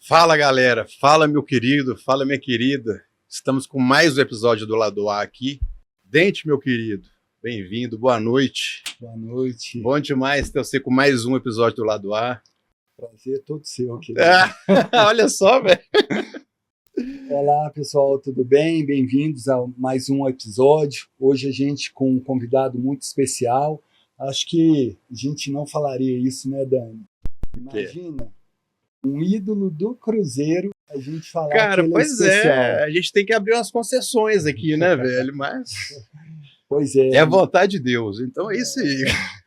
Fala, galera, fala, meu querido, fala, minha querida. Estamos com mais um episódio do Lado A aqui. Dente, meu querido, bem-vindo, boa noite. Boa noite. Bom demais ter você com mais um episódio do Lado A. Prazer todo seu, querido. Olha só, velho. Olá, pessoal, tudo bem? Bem-vindos a mais um episódio. Hoje a gente com um convidado muito especial. Acho que a gente não falaria isso, né, Dani? Imagina, um ídolo do Cruzeiro, a gente falar Cara, que ele pois é especial. a gente tem que abrir umas concessões aqui, né, velho? Mas Pois é. é a vontade de Deus, então é isso aí.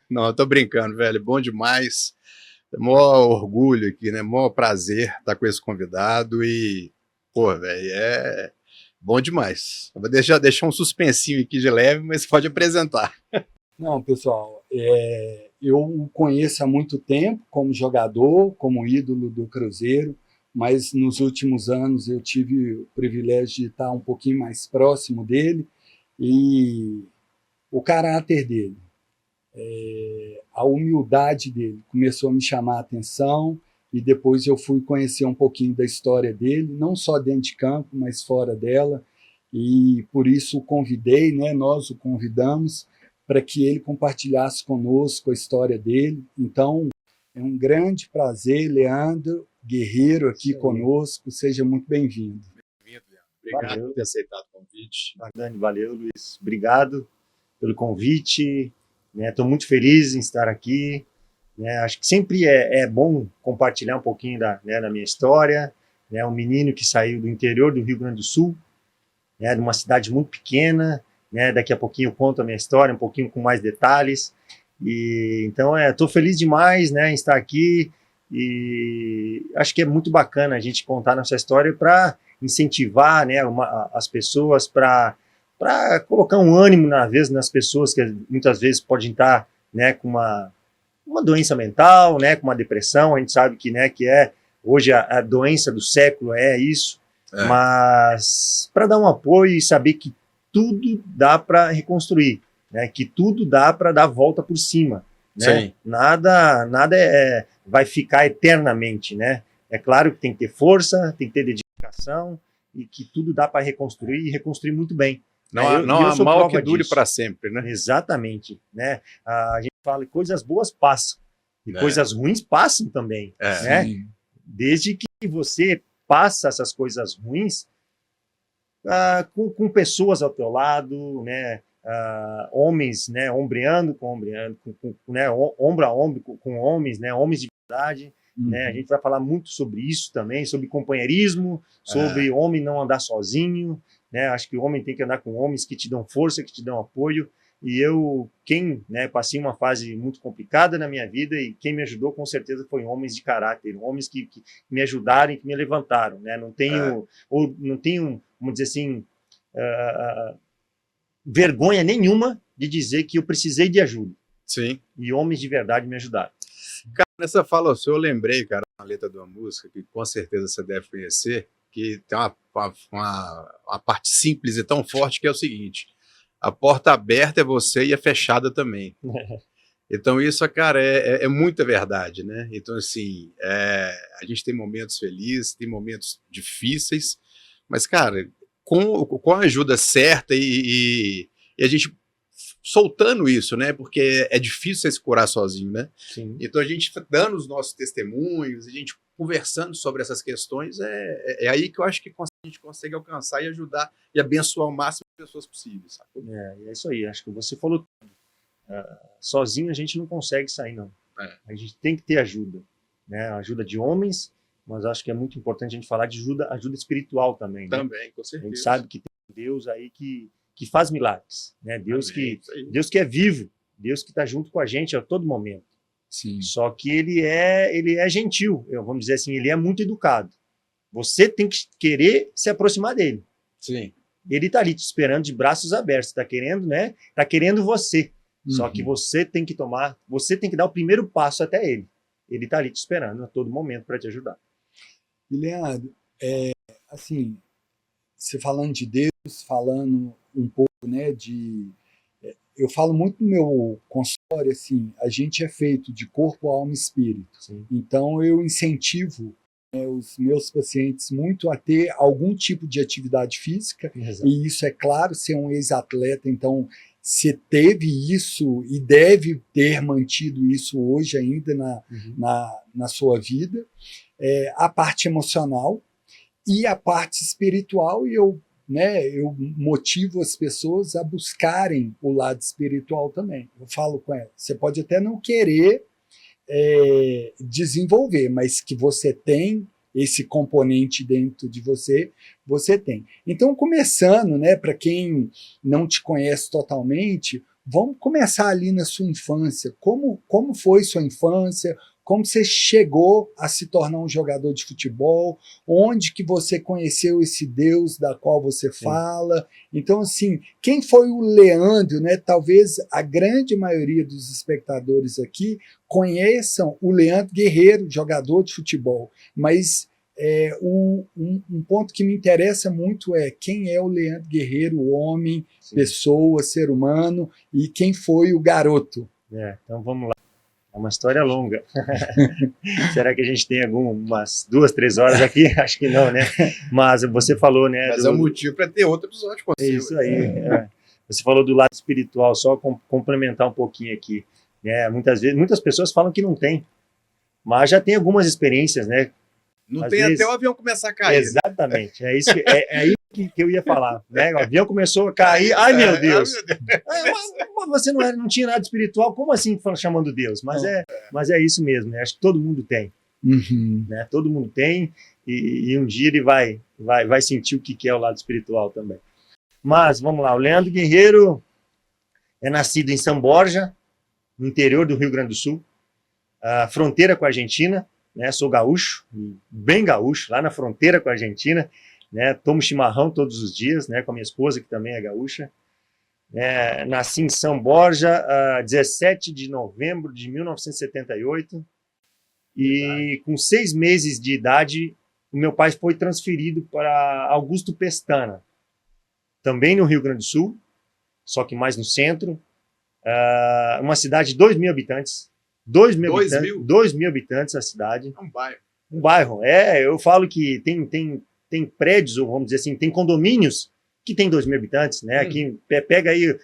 Não, eu tô brincando, velho, bom demais. Maior orgulho aqui, né? Maior prazer estar com esse convidado e, pô, velho, é bom demais. Eu vou deixar um suspensinho aqui de leve, mas pode apresentar. Não, pessoal, eu o conheço há muito tempo como jogador, como ídolo do Cruzeiro, mas nos últimos anos eu tive o privilégio de estar um pouquinho mais próximo dele e o caráter dele, a humildade dele começou a me chamar a atenção e depois eu fui conhecer um pouquinho da história dele, não só dentro de campo, mas fora dela, e por isso o convidei, né, nós o convidamos para que ele compartilhasse conosco a história dele. Então, é um grande prazer, Leandro Guerreiro, aqui conosco. Seja muito bem-vindo. Bem-vindo, Leandro. Obrigado por ter aceitado o convite. Dani, valeu, Luiz. Obrigado pelo convite. Estou muito feliz em estar aqui. Acho que sempre é bom compartilhar um pouquinho da minha história. Um menino que saiu do interior do Rio Grande do Sul, de uma cidade muito pequena. Daqui a pouquinho eu conto a minha história, um pouquinho com mais detalhes. E então estou feliz demais, em estar aqui, e acho que é muito bacana a gente contar nossa história para incentivar, as pessoas, para colocar um ânimo nas pessoas que muitas vezes podem estar, com uma doença mental, com uma depressão. A gente sabe que hoje a doença do século é isso, mas para dar um apoio e saber que tudo dá para reconstruir, que tudo dá para dar a volta por cima, Nada vai ficar eternamente, É claro que tem que ter força, tem que ter dedicação, e que tudo dá para reconstruir, e reconstruir muito bem. Não há mal que dure para sempre, né? Exatamente, A gente fala que coisas boas passam, e coisas ruins passam também, Desde que você passa essas coisas ruins, com pessoas ao teu lado, homens, ombreando com ombreando, ombro a ombro com homens, homens de verdade. A gente vai falar muito sobre isso também, sobre companheirismo, sobre homem não andar sozinho. Acho que o homem tem que andar com homens que te dão força, que te dão apoio. E passei uma fase muito complicada na minha vida, e quem me ajudou com certeza foi homens de caráter, homens que me ajudaram e que me levantaram, Não tenho, vamos dizer assim, vergonha nenhuma de dizer que eu precisei de ajuda. Sim. E homens de verdade me ajudaram. Cara, nessa fala sua, eu lembrei, cara, uma letra de uma música que com certeza você deve conhecer, que tem uma parte simples e tão forte, que é o seguinte: a porta aberta é você e a fechada também. Então isso, cara, é muita verdade, né? Então, assim, a gente tem momentos felizes, tem momentos difíceis, mas, cara, com a ajuda certa e a gente soltando isso, né? Porque é difícil você se curar sozinho, né? Sim. Então a gente dando os nossos testemunhos, a gente conversando sobre essas questões, é aí que eu acho que a gente consegue alcançar e ajudar e abençoar o máximo de pessoas possíveis, sabe? É isso aí, acho que você falou tudo. Sozinho a gente não consegue sair, não. A gente tem que ter ajuda, ajuda de homens, mas acho que é muito importante a gente falar de ajuda espiritual também. Também, com certeza. A gente sabe que tem Deus aí que faz milagres, Deus que é vivo, Deus que está junto com a gente a todo momento. Sim. Só que ele é gentil, vamos dizer assim, ele é muito educado. Você tem que querer se aproximar dele. Sim. Ele está ali te esperando de braços abertos, está querendo, Está querendo você. Só que você tem que dar o primeiro passo até ele. Ele está ali te esperando a todo momento para te ajudar. E, Leandro, você falando de Deus, falando um pouco, de eu falo muito no meu consultório, assim, a gente é feito de corpo, alma e espírito. Sim. Então, eu incentivo os meus pacientes muito a ter algum tipo de atividade física, Exato. e isso é claro, ser um ex-atleta, então você teve isso e deve ter mantido isso hoje ainda na sua vida, a parte emocional e a parte espiritual, e eu motivo as pessoas a buscarem o lado espiritual também. Eu falo com ela, você pode até não querer desenvolver, mas que você tem esse componente dentro de você, você tem. Então, começando, para quem não te conhece totalmente, vamos começar ali na sua infância. Como foi sua infância? Como você chegou a se tornar um jogador de futebol? Onde que você conheceu esse Deus da qual você fala? Então, assim, quem foi o Leandro, Talvez a grande maioria dos espectadores aqui conheçam o Leandro Guerreiro, jogador de futebol, mas um ponto que me interessa muito é quem é o Leandro Guerreiro, o homem, pessoa, ser humano, e quem foi o garoto. Então vamos lá. É uma história longa. Será que a gente tem umas 2, 3 horas aqui? Acho que não, né? Mas você falou, né? Mas é um motivo para ter outro episódio com você. Isso aí. Você falou do lado espiritual, só complementar um pouquinho aqui. Muitas pessoas falam que não tem, mas já tem algumas experiências, né? Não tem até o avião começar a cair. Exatamente. É isso aí que eu ia falar. Né? O avião começou a cair. Ai, meu Deus! Mas você não tinha nada espiritual. Como assim chamando Deus? Mas é isso mesmo. Né? Acho que todo mundo tem. Uhum. Né? Todo mundo tem. E um dia ele vai sentir o que é o lado espiritual também. Mas, vamos lá. O Leandro Guerreiro é nascido em São Borja, no interior do Rio Grande do Sul, a fronteira com a Argentina. Sou gaúcho, bem gaúcho, lá na fronteira com a Argentina, tomo chimarrão todos os dias, com a minha esposa, que também é gaúcha. Nasci em São Borja, 17 de novembro de 1978, e com 6 meses de idade, o meu pai foi transferido para Augusto Pestana, também no Rio Grande do Sul, só que mais no centro, uma cidade de 2 mil habitantes. 2 mil habitantes a cidade. É um bairro. Um bairro. Eu falo que tem prédios, ou vamos dizer assim, tem condomínios que tem 2 mil habitantes, né? Aqui, pega aí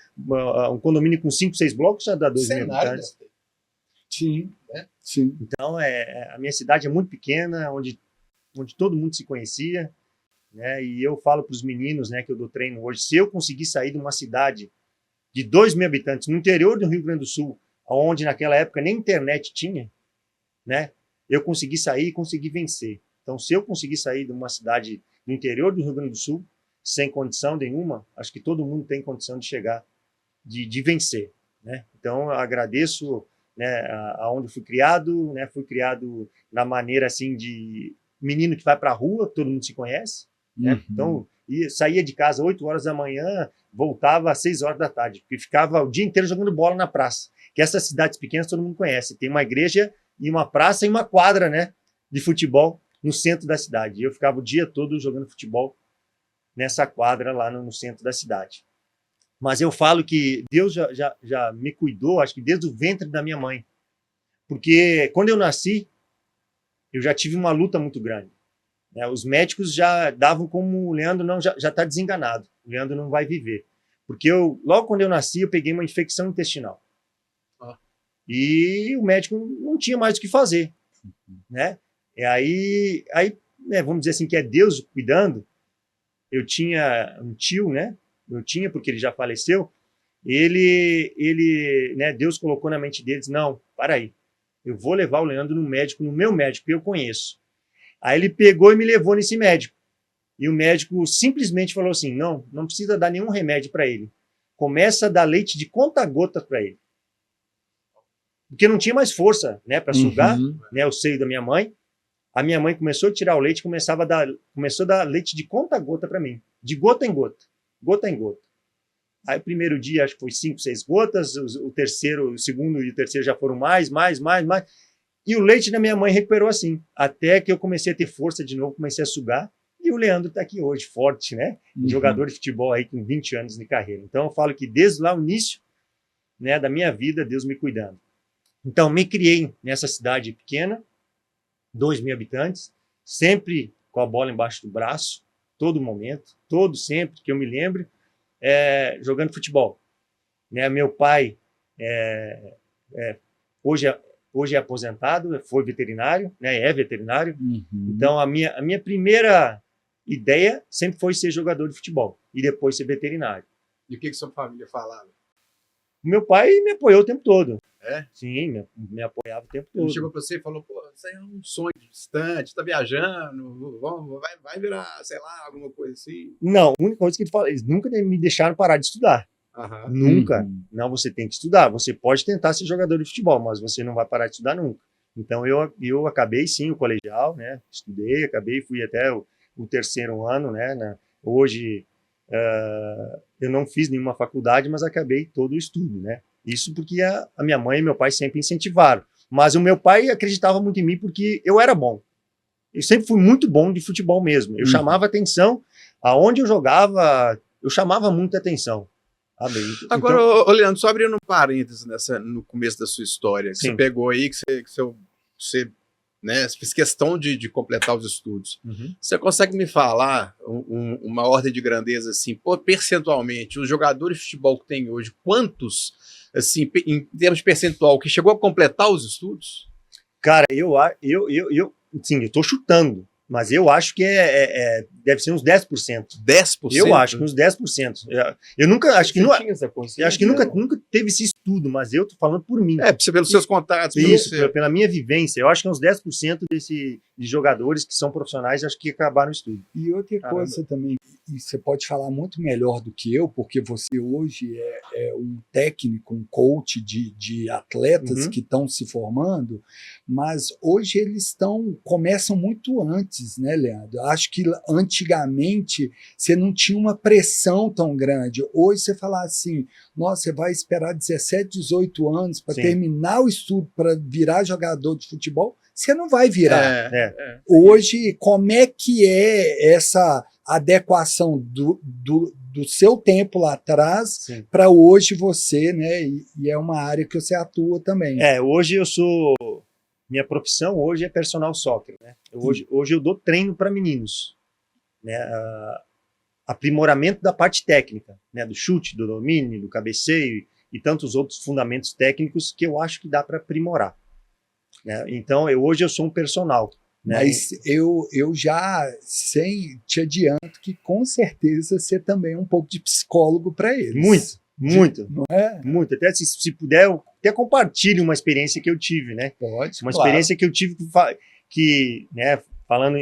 um condomínio com 5, 6 blocos, já dá 2 mil habitantes. Sim, sim. Então, a minha cidade é muito pequena, onde todo mundo se conhecia, e eu falo para os meninos, que eu dou treino hoje, se eu conseguir sair de uma cidade de 2 mil habitantes, no interior do Rio Grande do Sul, onde naquela época nem internet tinha, eu consegui sair e consegui vencer. Então, se eu conseguir sair de uma cidade no interior do Rio Grande do Sul, sem condição nenhuma, acho que todo mundo tem condição de chegar, de vencer. Então, eu agradeço aonde fui criado na maneira assim de menino que vai para a rua, todo mundo se conhece. Uhum. Então, saía de casa 8 horas da manhã, voltava às 6 horas da tarde, porque ficava o dia inteiro jogando bola na praça. Que essas cidades pequenas todo mundo conhece. Tem uma igreja e uma praça e uma quadra, de futebol no centro da cidade. E eu ficava o dia todo jogando futebol nessa quadra lá no centro da cidade. Mas eu falo que Deus já me cuidou, acho que desde o ventre da minha mãe. Porque quando eu nasci, eu já tive uma luta muito grande. Os médicos já davam como o Leandro já está desenganado. O Leandro não vai viver. Porque logo quando eu nasci, eu peguei uma infecção intestinal. E o médico não tinha mais o que fazer, E aí, vamos dizer assim, que é Deus cuidando. Eu tinha um tio, Eu tinha, porque ele já faleceu. Ele, Deus colocou na mente deles, não, para aí. Eu vou levar o Leandro no meu médico, que eu conheço. Aí ele pegou e me levou nesse médico. E o médico simplesmente falou assim, não precisa dar nenhum remédio para ele. Começa a dar leite de conta-gotas para ele. Porque não tinha mais força, para sugar, o seio da minha mãe. A minha mãe começou a tirar o leite, começou a dar leite de conta-gota para mim, de gota em gota, gota em gota. Aí o primeiro dia acho que foi 5, 6 gotas, o segundo e o terceiro já foram mais. E o leite da minha mãe recuperou assim, até que eu comecei a ter força de novo, comecei a sugar. E o Leandro está aqui hoje, forte, Jogador de futebol aí com 20 anos de carreira. Então eu falo que desde lá o início, né, da minha vida, Deus me cuidando. Então, me criei nessa cidade pequena, 2.000 habitantes, sempre com a bola embaixo do braço, todo momento, sempre que eu me lembre, jogando futebol. Né, meu pai hoje é aposentado, foi veterinário, né, é veterinário. Então, a minha primeira ideia sempre foi ser jogador de futebol e depois ser veterinário. E o que sua família falava? Meu pai me apoiou o tempo todo. É? Sim, me apoiava o tempo todo. Ele chegou para você e falou, pô, isso aí é um sonho distante, tá viajando, vai virar, sei lá, alguma coisa assim. Não, a única coisa que ele fala, eles nunca me deixaram parar de estudar. Nunca. Não, você tem que estudar. Você pode tentar ser jogador de futebol, mas você não vai parar de estudar nunca. Então, eu acabei, sim, o colegial, né? Estudei, fui até o 3º ano, né? Hoje, eu não fiz nenhuma faculdade, mas acabei todo o estudo, né? Isso porque a minha mãe e meu pai sempre incentivaram. Mas o meu pai acreditava muito em mim porque eu era bom. Eu sempre fui muito bom de futebol mesmo. Eu chamava atenção. Aonde eu jogava, eu chamava muita atenção. Agora, então, Leandro, só abrindo um parênteses no começo da sua história, que você pegou aí, que você né, fez questão de completar os estudos. Você consegue me falar uma ordem de grandeza assim, percentualmente, os jogadores de futebol que tem hoje, quantos, assim, em termos de percentual, que chegou a completar os estudos? Cara, sim, eu estou chutando, mas eu acho que deve ser uns 10%. 10%? Eu acho que uns 10%. Eu nunca, acho que, acho que nunca teve esse estudo, mas eu tô falando por mim. Pelos seus contatos. Pela minha vivência. Eu acho que uns 10% de jogadores que são profissionais, acho que acabaram o estudo. E outra coisa também, e você pode falar muito melhor do que eu, porque você hoje é um técnico, um coach de atletas que estão se formando, mas hoje eles começam muito antes, né, Leandro? Acho que antigamente você não tinha uma pressão tão grande. Hoje você fala assim, nossa, você vai esperar 17, 18 anos para terminar o estudo para virar jogador de futebol, você não vai virar. Hoje, como é que é essa adequação do seu tempo lá atrás para hoje você, né? E é uma área que você atua também. Hoje eu sou... Minha profissão hoje é personal soccer, né? Hoje eu dou treino para meninos, né? Aprimoramento da parte técnica, né? Do chute, do domínio, do cabeceio e tantos outros fundamentos técnicos que eu acho que dá para aprimorar, né? Então, hoje eu sou um personal. Né? Mas eu já te adianto que com certeza você também é um pouco de psicólogo para eles. Muito. Não é? Muito. Até se puder, eu até compartilho uma experiência que eu tive, né? Pode, uma experiência que eu tive que, né, falando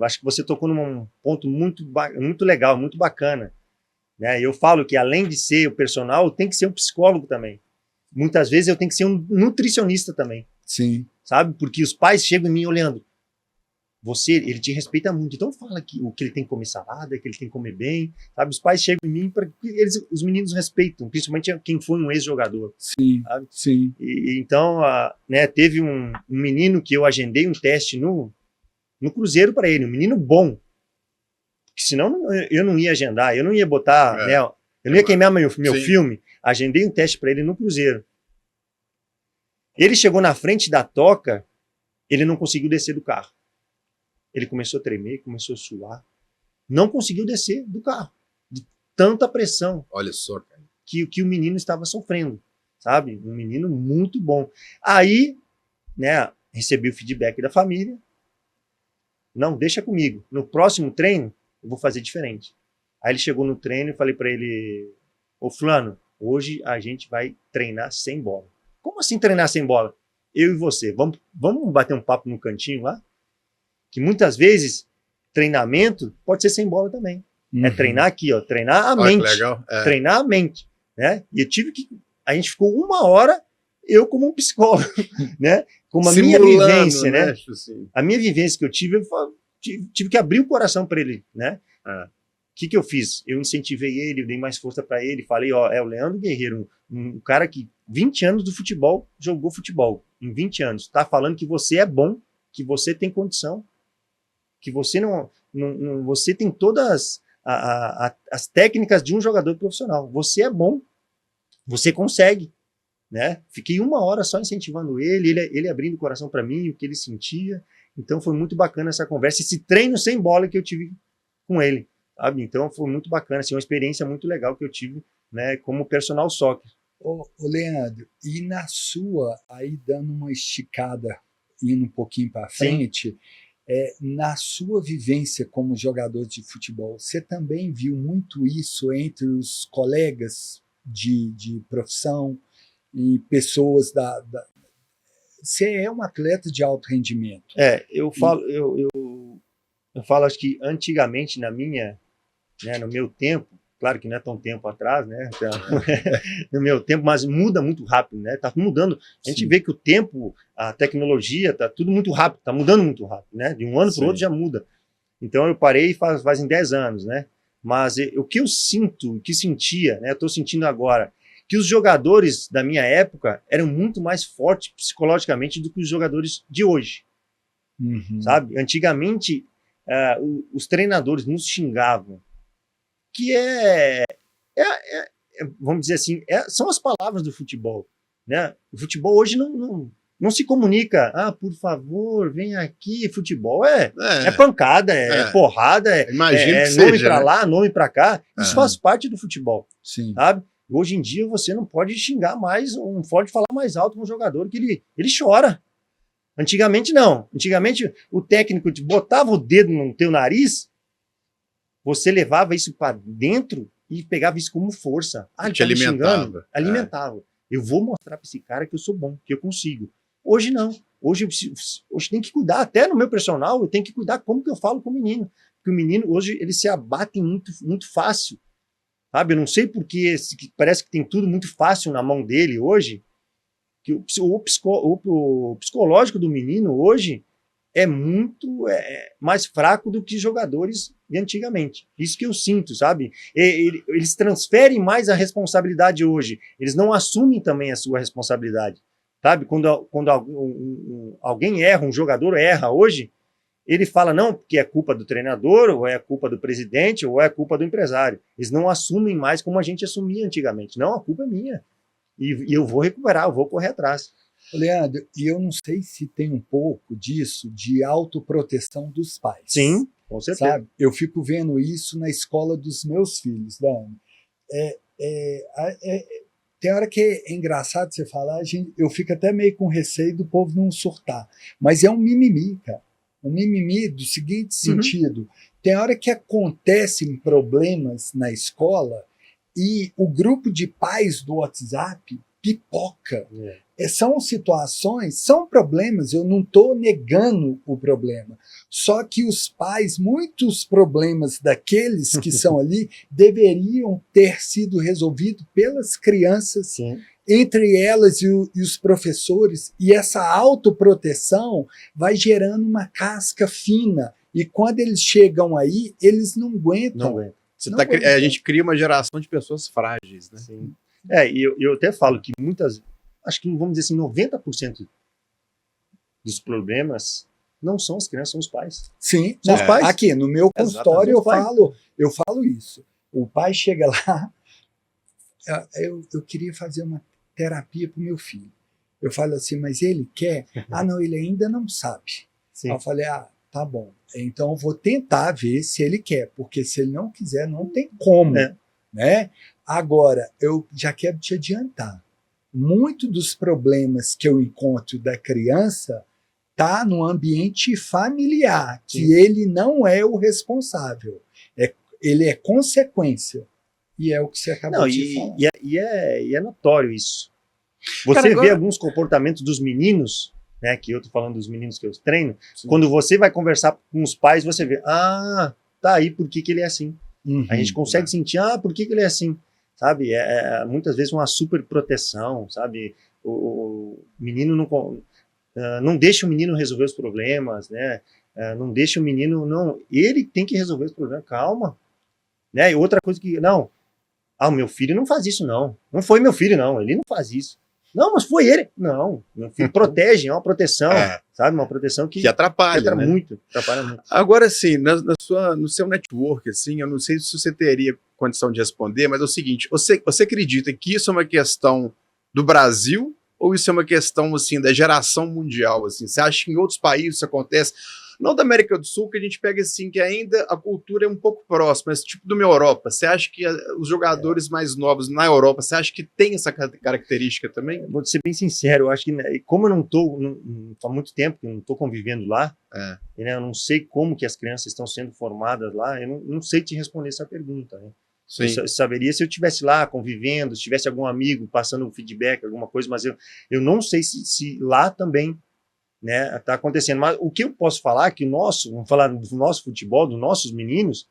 acho que você tocou num ponto muito legal, muito bacana. Né? Eu falo que além de ser o personal, tem que ser um psicólogo também. Muitas vezes eu tenho que ser um nutricionista também. Sim. Sabe? Porque os pais chegam em mim olhando. Ele te respeita muito, então fala o que ele tem que comer salada, que ele tem que comer bem, sabe? Os pais chegam em mim para os meninos respeitam, principalmente quem foi um ex-jogador. Sim, sabe? sim. Então, né, teve um menino que eu agendei um teste no Cruzeiro para ele, um menino bom, porque senão eu não ia agendar, eu não ia botar, né, eu não ia queimar meu filme. Agendei um teste para ele no Cruzeiro. Ele chegou na frente da toca, ele não conseguiu descer do carro. Ele começou a tremer, começou a suar. Não conseguiu descer do carro. De tanta pressão. Olha só, cara. Que o menino estava sofrendo. Sabe? Um menino muito bom. Aí, né, recebi o feedback da família. Não, deixa comigo. No próximo treino, eu vou fazer diferente. Aí ele chegou no treino e falei para ele, ô fulano, hoje a gente vai treinar sem bola. Como assim treinar sem bola? Eu e você. Vamos bater um papo no cantinho lá? Que muitas vezes treinamento pode ser sem bola também. É treinar aqui, ó, treinar a mente. Legal. Treinar a mente, né? E a gente ficou 1 hora, eu como um psicólogo, né? Como a minha vivência, né? A minha vivência que eu tive que abrir o coração para ele, né? O que eu fiz? Eu incentivei ele, eu dei mais força para ele, falei, ó, é o Leandro Guerreiro, um cara que 20 anos do futebol, jogou futebol, em 20 anos, tá falando que você é bom, que você tem condição, que você você tem todas as técnicas de um jogador profissional. Você é bom, você consegue. né? Fiquei 1 hora só incentivando ele abrindo o coração para mim, o que ele sentia. Então foi muito bacana essa conversa, esse treino sem bola que eu tive com ele, sabe? Então foi muito bacana, assim, uma experiência muito legal que eu tive, né, como personal soccer. Ô, Leandro, e na sua, aí dando uma esticada, indo um pouquinho para frente, na sua vivência como jogador de futebol, você também viu muito isso entre os colegas de profissão e pessoas Você é um atleta de alto rendimento. Eu falo, acho que antigamente no meu tempo, claro que não é tão tempo atrás, né? No meu tempo, mas muda muito rápido, né? Tá mudando. A gente vê que o tempo, a tecnologia, tá tudo muito rápido, tá mudando muito rápido, né? De um ano para o outro já muda. Então eu parei fazem 10 anos, né? Mas o que eu sinto, o que sentia, né? Eu tô sentindo agora, que os jogadores da minha época eram muito mais fortes psicologicamente do que os jogadores de hoje, sabe? Antigamente, os treinadores nos xingavam, que vamos dizer assim, são as palavras do futebol, né? O futebol hoje não se comunica, por favor, vem aqui, futebol é pancada, porrada, nome para lá, nome para cá, isso faz parte do futebol, sabe? Hoje em dia você não pode xingar mais, não pode falar mais alto com um jogador que ele chora. Antigamente não. Antigamente o técnico botava o dedo no teu nariz, você levava isso para dentro e pegava isso como força. Ele tá me xingando, alimentava. Eu vou mostrar para esse cara que eu sou bom, que eu consigo. Hoje não. Hoje tem que cuidar, até no meu personal, eu tenho que cuidar como que eu falo com o menino. Porque o menino hoje ele se abate muito, muito fácil. Sabe, eu não sei porque parece que tem tudo muito fácil na mão dele hoje, que o psicológico do menino hoje é muito mais fraco do que jogadores de antigamente. Isso que eu sinto, sabe? Eles transferem mais a responsabilidade hoje, eles não assumem também a sua responsabilidade. Sabe, quando alguém erra, um jogador erra hoje, ele fala não, porque é culpa do treinador, ou é culpa do presidente, ou é culpa do empresário. Eles não assumem mais como a gente assumia antigamente. Não, a culpa é minha. E eu vou recuperar, eu vou correr atrás. Leandro, e eu não sei se tem um pouco disso de autoproteção dos pais. Sim, com certeza. Sabe? Eu fico vendo isso na escola dos meus filhos, Dani. Tem hora que é engraçado você falar, eu fico até meio com receio do povo não surtar. Mas é um mimimi, cara. Um mimimi do seguinte sentido: tem hora que acontecem problemas na escola e o grupo de pais do WhatsApp pipoca. São situações, são problemas, eu não estou negando o problema. Só que os pais, muitos problemas daqueles que são ali, deveriam ter sido resolvidos pelas crianças. Sim. Entre elas e os professores, e essa autoproteção vai gerando uma casca fina, e quando eles chegam aí, eles não aguentam. A gente cria uma geração de pessoas frágeis, né? Sim. E eu até falo que acho que vamos dizer assim, 90% dos problemas não são as crianças, são os pais. Sim, são os pais. Aqui no meu consultório eu falo isso. O pai chega lá, eu queria fazer uma terapia para o meu filho. Eu falo assim, mas ele quer? Não, ele ainda não sabe. Aí eu falei, tá bom. Então eu vou tentar ver se ele quer, porque se ele não quiser, não tem como. Né? Agora, eu já quero te adiantar. Muito dos problemas que eu encontro da criança tá no ambiente familiar, que ele não é o responsável. Ele é consequência. E é o que você acabou de falar. E é notório isso. Você vê alguns comportamentos dos meninos, né, que eu tô falando dos meninos que eu treino, quando você vai conversar com os pais, você vê, tá aí por que ele é assim. A gente consegue sentir, por que ele é assim. Sabe, muitas vezes uma super proteção, sabe, o menino não deixa o menino resolver os problemas, né, não deixa o menino, ele tem que resolver os problemas, calma, né, e outra coisa que, o meu filho não faz isso não foi meu filho não, ele não faz isso, não, mas foi ele, não, meu filho protege, é uma proteção, sabe, uma proteção que atrapalha, né? Atrapalha muito. Agora, assim, no seu network, assim, eu não sei se você teria condição de responder, mas é o seguinte, você acredita que isso é uma questão do Brasil? Ou isso é uma questão assim da geração mundial? Assim? Você acha que em outros países isso acontece? Não da América do Sul, que a gente pega assim, que ainda a cultura é um pouco próxima, mas tipo de uma Europa. Você acha que os jogadores mais novos na Europa, você acha que tem essa característica também? Vou ser bem sincero, eu acho que, como eu não estou, há muito tempo que eu não estou convivendo lá, né, eu não sei como que as crianças estão sendo formadas lá, eu não sei te responder essa pergunta, né? Sim. Eu saberia se eu estivesse lá convivendo, se tivesse algum amigo passando um feedback, alguma coisa, mas eu não sei se lá também, né, está acontecendo. Mas o que eu posso falar é que vamos falar do nosso futebol, dos nossos meninos,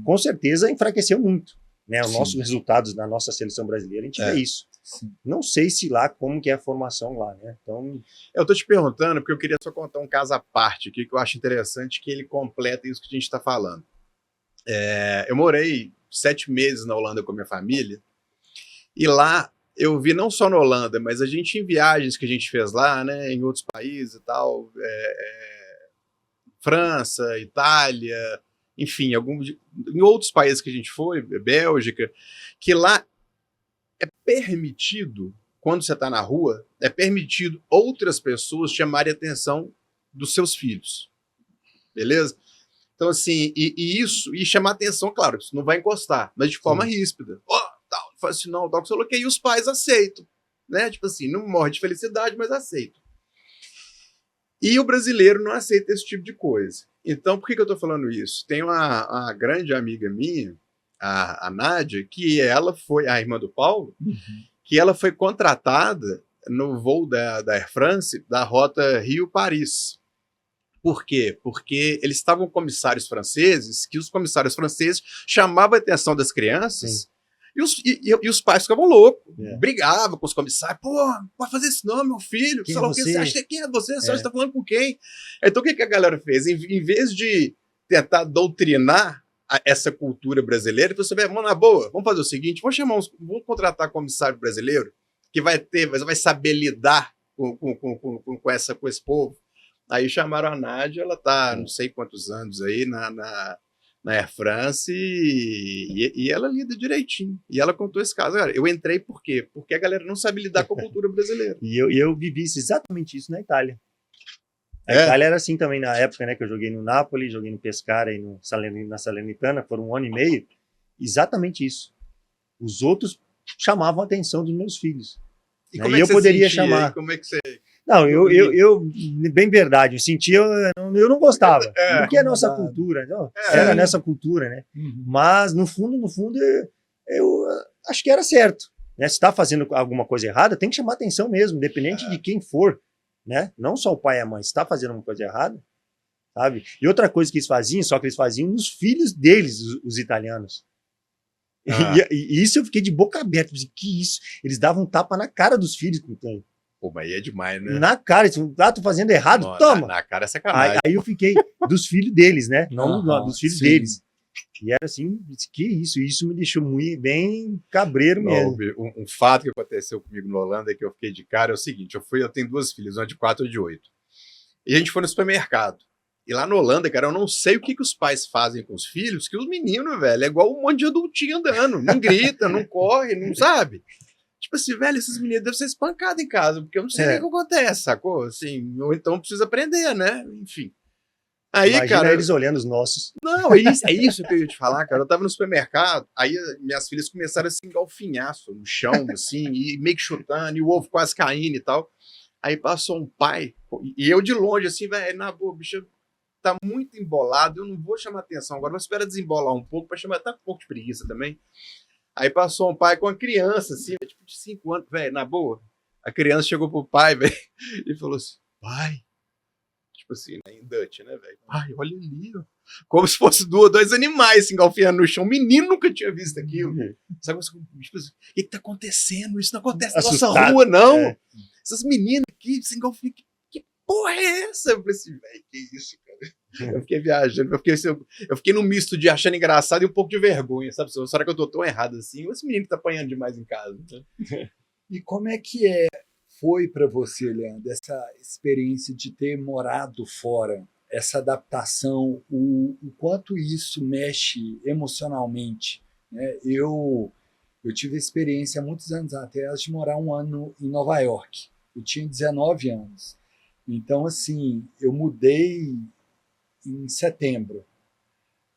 com certeza enfraqueceu muito, né? Os nossos resultados na nossa seleção brasileira, a gente vê isso. Sim. Não sei se lá, como que é a formação lá, né? Então, eu tô te perguntando porque eu queria só contar um caso à parte aqui que eu acho interessante, que ele completa isso que a gente está falando. Eu morei 7 meses na Holanda com a minha família, e lá eu vi não só na Holanda, mas a gente em viagens que a gente fez lá, né, em outros países e tal, França, Itália, enfim, em outros países que a gente foi, Bélgica, que lá é permitido, quando você está na rua, é permitido outras pessoas chamarem a atenção dos seus filhos, beleza? Então, assim, e chamar atenção, claro, isso não vai encostar, mas de forma ríspida. Tal, fala assim, não, o Doc falou que aí os pais aceitam, né? Tipo assim, não morre de felicidade, mas aceitam. E o brasileiro não aceita esse tipo de coisa. Então, por que eu tô falando isso? Tem uma grande amiga minha, a Nádia, que ela foi, a irmã do Paulo, que ela foi contratada no voo da Air France, da rota Rio-Paris. Por quê? Porque eles estavam comissários franceses, que os comissários franceses chamavam a atenção das crianças, e os pais ficavam loucos, brigavam com os comissários, pô, pode fazer isso não, meu filho, quem é você? Você acha quem é você? Você está falando com quem? Então o que a galera fez? Em vez de tentar doutrinar essa cultura brasileira, você vai, na boa, vamos fazer o seguinte, vamos contratar comissário brasileiro, que vai saber lidar com esse povo. Aí chamaram a Nádia, ela tá não sei quantos anos aí na Air France e ela lida direitinho. E ela contou esse caso. Cara, eu entrei por quê? Porque a galera não sabe lidar com a cultura brasileira. E eu vivi exatamente isso na Itália. A Itália era assim também na época, né, que eu joguei no Napoli, joguei no Pescara e na Salernitana, foram 1 ano e meio. Exatamente isso. Os outros chamavam a atenção dos meus filhos. E como é que eu poderia chamar? Como é que você... Não, eu bem verdade, eu sentia, eu não gostava, porque é nossa cultura, não, era nessa cultura, né? Mas, no fundo, eu acho que era certo, né? Se está fazendo alguma coisa errada, tem que chamar atenção mesmo, independente de quem for, né? Não só o pai e a mãe, se está fazendo uma coisa errada, sabe? E outra coisa que eles faziam, só que eles faziam nos filhos deles, os italianos. E isso eu fiquei de boca aberta, que isso? Eles davam um tapa na cara dos filhos, então. Pô, mas aí é demais, né? Na cara, tô fazendo errado, toma. Na cara é sacanagem. Aí eu fiquei dos filhos deles, né? Não dos filhos deles. E era assim, que isso me deixou bem cabreiro mesmo. Um fato que aconteceu comigo na Holanda, que eu fiquei de cara, é o seguinte, eu tenho 2 filhas, uma de 4 e outra de 8. E a gente foi no supermercado. E lá na Holanda, cara, eu não sei o que os pais fazem com os filhos, que os meninos, velho, é igual um monte de adultinho andando. Não grita, não corre, não sabe. Tipo assim, velho, esses meninos devem ser espancados em casa, porque eu não sei o que acontece, sacou? Assim, ou então precisa aprender, né? Enfim. Aí, imagina, cara, eles olhando os nossos. Não, é isso que eu ia te falar, cara. Eu tava no supermercado, aí minhas filhas começaram a se engalfinhar no chão, assim, e meio que chutando, e o ovo quase caindo e tal. Aí passou um pai, e eu de longe, assim, velho, na boa, bicho, tá muito embolado, eu não vou chamar atenção agora, vou esperar desembolar um pouco, pra chamar, tá um pouco de preguiça também. Aí passou um pai com uma criança, assim, tipo de 5 anos, velho, na boa. A criança chegou pro pai, velho, e falou assim, pai, tipo assim, em Dutch, né, velho? Pai, olha ali, ó. Como se fosse 2 animais se engalfinhando no chão. Um menino nunca tinha visto aquilo. Sabe, tipo assim, o que tá acontecendo? Isso não acontece na nossa rua, não. Essas meninas aqui se engalfinham. Que porra é essa? Eu falei assim, velho, que isso, cara? Eu fiquei viajando, eu fiquei num misto de achando engraçado e um pouco de vergonha, sabe? Será que eu tô tão errado assim? Ou esse menino que tá apanhando demais em casa? Né? E como é que foi para você, Leandro, essa experiência de ter morado fora, essa adaptação, o quanto isso mexe emocionalmente, né? Eu Eu tive a experiência há muitos anos atrás de morar um ano em Nova York. Eu tinha 19 anos. Então, assim, eu mudei em setembro.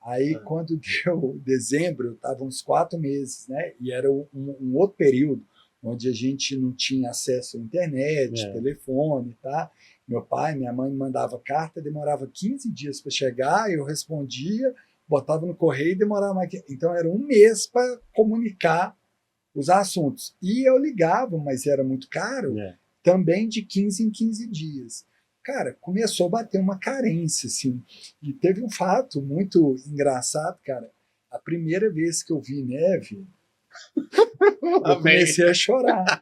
Aí, quando deu dezembro, eu estava uns 4 meses, né? E era um outro período, onde a gente não tinha acesso à internet, telefone, tá? Meu pai, minha mãe mandava carta, demorava 15 dias para chegar, eu respondia, botava no correio e demorava mais. Então, era um mês para comunicar os assuntos. E eu ligava, mas era muito caro, também de 15 em 15 dias. Cara, começou a bater uma carência, assim. E teve um fato muito engraçado, cara. A primeira vez que eu vi neve, eu comecei a chorar.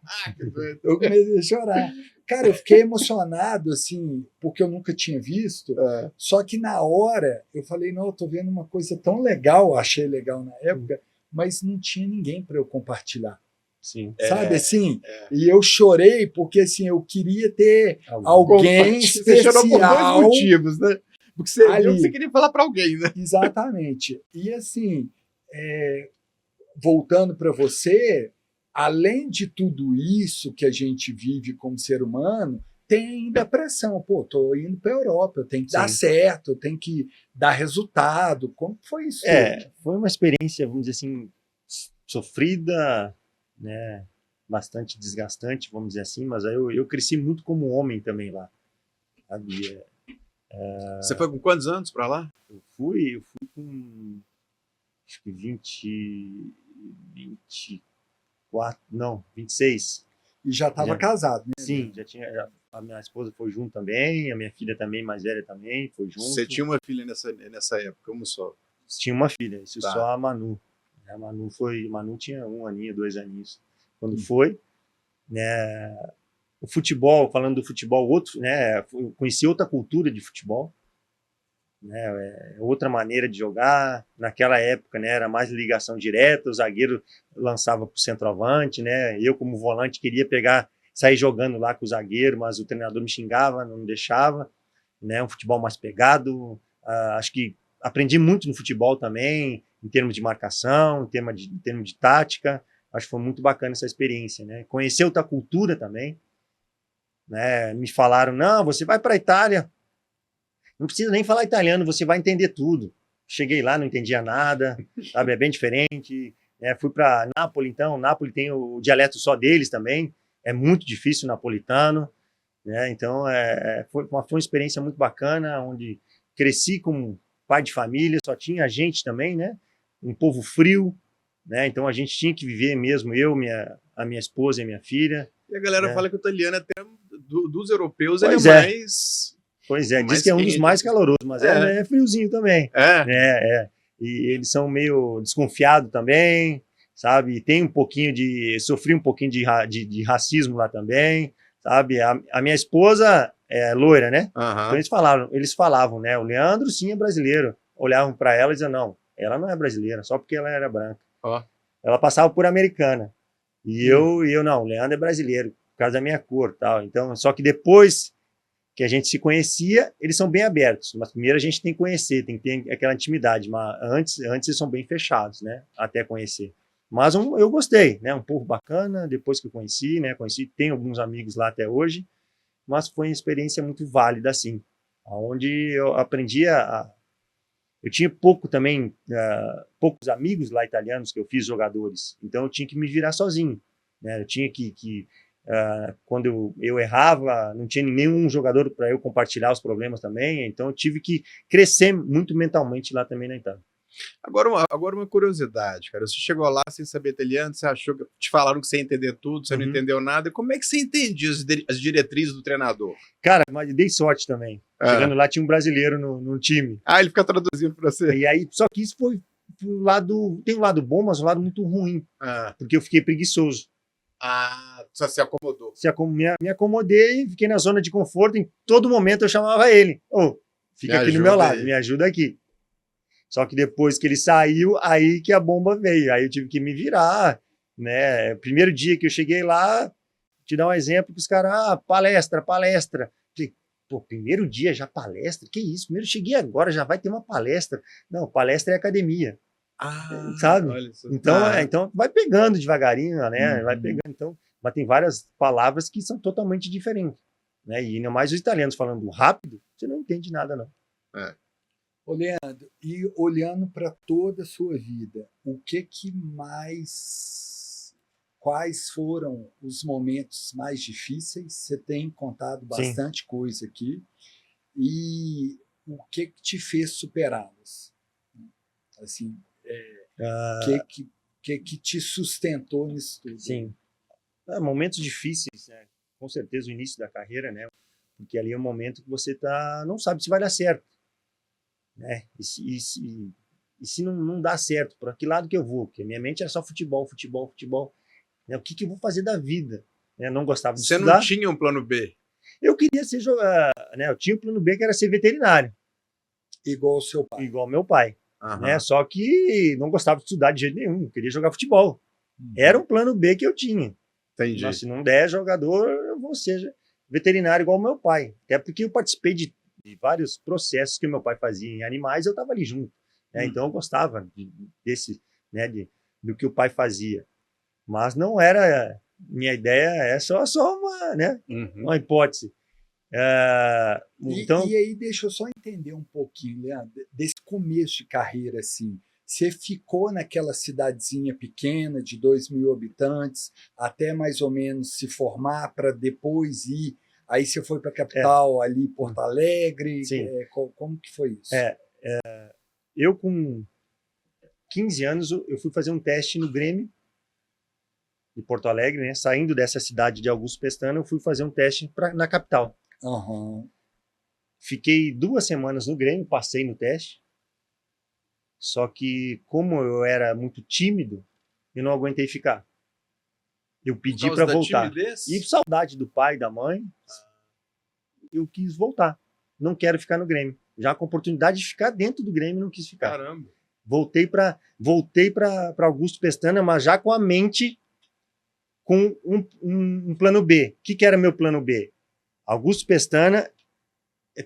Eu comecei a chorar. Cara, eu fiquei emocionado, assim, porque eu nunca tinha visto. Só que na hora, eu falei, não, eu tô vendo uma coisa tão legal, achei legal na época, mas não tinha ninguém para eu compartilhar. Sim. Sabe, assim? E eu chorei porque, assim, eu queria ter alguém especial. Você chorou por 2 motivos, né? Porque você ali. viu que você queria falar para alguém, né? Exatamente. E, assim, voltando para você, além de tudo isso que a gente vive como ser humano, tem ainda a pressão. Pô, tô indo para a Europa, eu tenho que dar certo, eu tenho que dar resultado. Como foi isso? Foi uma experiência, vamos dizer assim, sofrida, né, bastante desgastante, vamos dizer assim, mas aí eu cresci muito como homem também lá, sabe? Você foi com quantos anos para lá? Eu fui com acho que 24, não, 26. E já estava casado, né? Sim, já tinha. A minha esposa foi junto também, a minha filha também, mais velha também, foi junto. Você tinha uma filha nessa época, como só? Tinha uma filha, isso só a Manu. A Manu tinha 1 aninho, 2 aninhos quando foi, né? O futebol, falando do futebol, né? Eu conheci outra cultura de futebol, né? Outra maneira de jogar. Naquela época, né? Era mais ligação direta, o zagueiro lançava para o centroavante, né? Eu como volante queria sair jogando lá com o zagueiro, mas o treinador me xingava, não me deixava, né? Um futebol mais pegado. Acho que aprendi muito no futebol também, em termos de marcação, em termos de tática. Acho que foi muito bacana essa experiência, né? Conhecer outra cultura também, né? Me falaram, não, você vai para a Itália, não precisa nem falar italiano, você vai entender tudo. Cheguei lá, não entendia nada, sabe? É bem diferente. Fui para Nápoles, então, Nápoles tem o dialeto só deles também, é muito difícil o napolitano, né? Então, foi uma experiência muito bacana, onde cresci como pai de família, só tinha gente também, né? Um povo frio, né? Então a gente tinha que viver mesmo, a minha esposa e a minha filha. E a galera fala que o italiano, até dos europeus, pois ele é mais... Pois é, diz que é um dos mais calorosos, mas é friozinho também. E eles são meio desconfiados também, sabe? Tem sofri um pouquinho de racismo lá também, sabe? A minha esposa é loira, né? Então eles falavam, né? O Leandro sim é brasileiro. Olhavam para ela e diziam, não, ela não é brasileira, só porque ela era branca. Ela passava por americana. E eu não, o Leandro é brasileiro, por causa da minha cor, tal. Então, só que depois que a gente se conhecia, eles são bem abertos. Mas primeiro a gente tem que conhecer, tem que ter aquela intimidade. Mas antes eles são bem fechados, né? Até conhecer. Mas eu gostei, né? Um povo bacana, depois que eu conheci, né? Tenho alguns amigos lá até hoje, mas foi uma experiência muito válida, assim, onde eu aprendi eu tinha poucos amigos lá italianos que eu fiz jogadores, então eu tinha que me virar sozinho, né? Eu tinha quando eu errava, não tinha nenhum jogador para eu compartilhar os problemas também, então eu tive que crescer muito mentalmente lá também na Itália. Agora uma curiosidade, cara. Você chegou lá sem saber italiano, você achou que te falaram que você ia entender tudo, você não entendeu nada. Como é que você entendia as diretrizes do treinador? Cara, mas dei sorte também. Chegando lá, tinha um brasileiro no time. Ele fica traduzindo para você. E aí, só que isso foi o lado... Tem um lado bom, mas um lado muito ruim. Porque eu fiquei preguiçoso. Só se acomodou. Me acomodei, fiquei na zona de conforto. Em todo momento eu chamava ele. Fica aqui do meu lado, me ajuda aqui. Só que depois que ele saiu, aí que a bomba veio. Aí eu tive que me virar, né? Primeiro dia que eu cheguei lá, te dar um exemplo, que os caras, palestra. Falei, primeiro dia já palestra? Que isso? Primeiro cheguei agora, já vai ter uma palestra. Não, palestra é academia. sabe? Olha só. Então vai pegando devagarinho, né? Vai pegando. Então, mas tem várias palavras que são totalmente diferentes, né? E ainda mais os italianos falando rápido, você não entende nada, não. Ô, Leandro, e olhando para toda a sua vida, o que mais, quais foram os momentos mais difíceis? Você tem contado bastante coisa aqui, e o que te fez superá-los? Assim, que te sustentou nisso tudo? Sim. Momentos difíceis, né? Com certeza o início da carreira, né? Porque ali é um momento que você não sabe se vai dar certo, né? E se não dá certo, para que lado que eu vou? Porque minha mente era só futebol, né? O que eu vou fazer da vida? Eu não gostava de estudar. Você não tinha um plano B? Eu queria ser né? Eu tinha um plano B, que era ser veterinário. Igual o seu pai. Igual meu pai. Né? Só que não gostava de estudar de jeito nenhum, eu queria jogar futebol. Era um plano B que eu tinha. Entendi. Mas se não der jogador, eu vou ser veterinário igual o meu pai. Até porque eu participei de vários processos que o meu pai fazia em animais, eu estava ali junto. Né? Então eu gostava desse, né, do que o pai fazia. Mas não era, minha ideia é só uma, né, uma hipótese. E aí, deixa eu só entender um pouquinho, Leandro, desse começo de carreira, assim. Você ficou naquela cidadezinha pequena de 2.000 habitantes até mais ou menos se formar, para depois ir. Aí você foi para a capital, ali, Porto Alegre. Como que foi isso? Eu, com 15 anos, eu fui fazer um teste no Grêmio de Porto Alegre, né? Saindo dessa cidade de Augusto Pestana, eu fui fazer um teste na capital. Fiquei 2 semanas no Grêmio, passei no teste. Só que, como eu era muito tímido, eu não aguentei ficar. Eu pedi para voltar. E saudade do pai e da mãe, eu quis voltar. Não quero ficar no Grêmio. Já com a oportunidade de ficar dentro do Grêmio, não quis ficar. Caramba. Voltei para Augusto Pestana, mas já com a mente com um plano B. O que era meu plano B? Augusto Pestana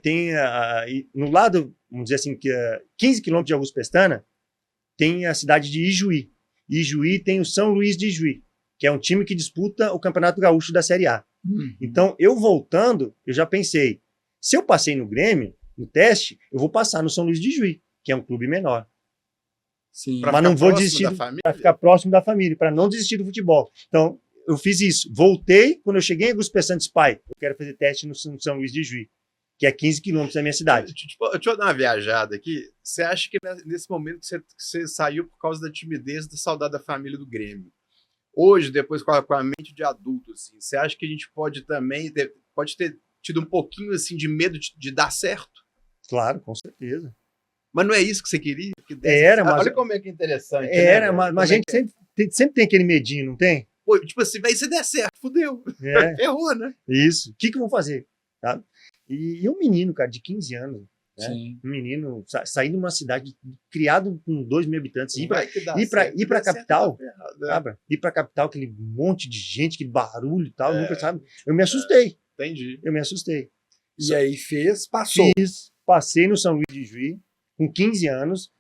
tem no lado, vamos dizer assim, 15 quilômetros de Augusto Pestana, tem a cidade de Ijuí. Ijuí tem o São Luís de Ijuí, que é um time que disputa o Campeonato Gaúcho da Série A. Então, eu voltando, eu já pensei, se eu passei no Grêmio, no teste, eu vou passar no São Luís de Ijuí, que é um clube menor. Sim. Mas não vou desistir, para ficar próximo da família, para não desistir do futebol. Então, eu fiz isso. Voltei, quando eu cheguei em Augusto Pestana, disse, pai, eu quero fazer teste no São Luís de Ijuí, que é 15 quilômetros da minha cidade. Deixa eu dar uma viajada aqui. Você acha que nesse momento que você saiu por causa da timidez, da saudade da família do Grêmio? Hoje, depois com a mente de adulto, assim, você acha que a gente pode também pode ter tido um pouquinho assim de medo de dar certo? Claro, com certeza. Mas não é isso que você queria? Mas... Olha como é que é interessante. Mas a gente sempre tem aquele medinho, não tem? Pô, tipo assim, vai se der certo, fudeu. Ferrou, né? Isso. O que eu vou fazer? Tá? E um menino, cara, de 15 anos, né? Sim. Um menino saindo de uma cidade criado com 2.000 habitantes, ir para a capital, ir para a capital, aquele monte de gente, aquele barulho e tal, nunca sabe. Eu me assustei. Entendi. Eu me assustei. E aí passou. Passei no São Luís de Juí com 15 anos,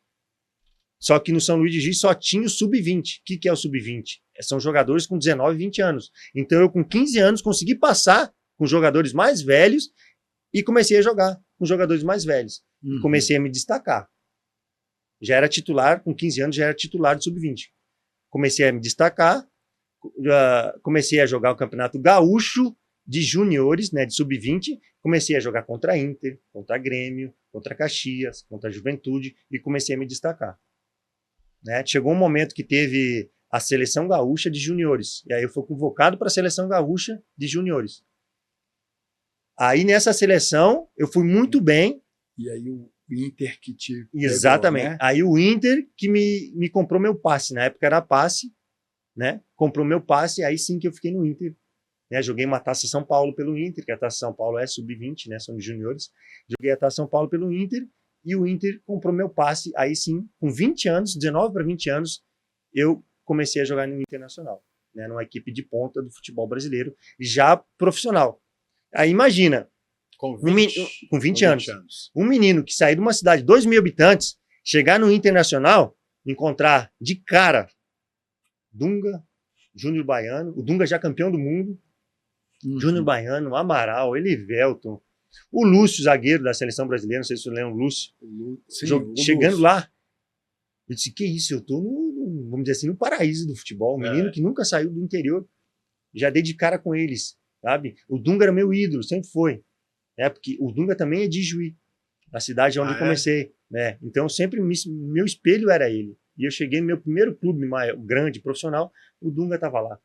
só que no São Luís de Juí só tinha o sub-20. O que é o sub-20? São jogadores com 19, 20 anos. Então eu com 15 anos consegui passar com jogadores mais velhos e comecei a jogar com jogadores mais velhos. Comecei a me destacar. Já era titular, com 15 anos já era titular de sub-20. Comecei a me destacar, comecei a jogar o Campeonato Gaúcho de juniores, né, de sub-20, comecei a jogar contra a Inter, contra a Grêmio, contra a Caxias, contra a Juventude, e comecei a me destacar. Né? Chegou um momento que teve a Seleção Gaúcha de juniores, e aí eu fui convocado para a Seleção Gaúcha de juniores. Aí nessa seleção eu fui muito bem. E aí o Inter que te Exatamente. Pegou, né? Aí o Inter que me comprou meu passe, na época era passe, né? Comprou meu passe, aí sim que eu fiquei no Inter. Né? Joguei uma Taça São Paulo pelo Inter, que a Taça São Paulo é sub-20, né? São de juniores. Joguei a Taça São Paulo pelo Inter e o Inter comprou meu passe. Aí sim, com 20 anos, 19 para 20 anos, eu comecei a jogar no Internacional, né? Numa equipe de ponta do futebol brasileiro, já profissional. Aí imagina, com 20 anos, um menino que saiu de uma cidade de 2.000 habitantes, chegar no Internacional, encontrar de cara Dunga, Júnior Baiano, o Dunga já campeão do mundo, Júnior Baiano, Amaral, Elivelton, o Lúcio, zagueiro da seleção brasileira, não sei se você lembra o Lúcio, Sim, chegando Lúcio. lá, eu disse, que isso, eu tô vamos dizer assim, no paraíso do futebol, um menino que nunca saiu do interior, já dei de cara com eles, sabe? O Dunga era meu ídolo, sempre foi, né? Porque o Dunga também é de Juí, a cidade onde eu comecei, né? Então sempre meu espelho era ele. E eu cheguei no meu primeiro clube grande, profissional, o Dunga estava lá.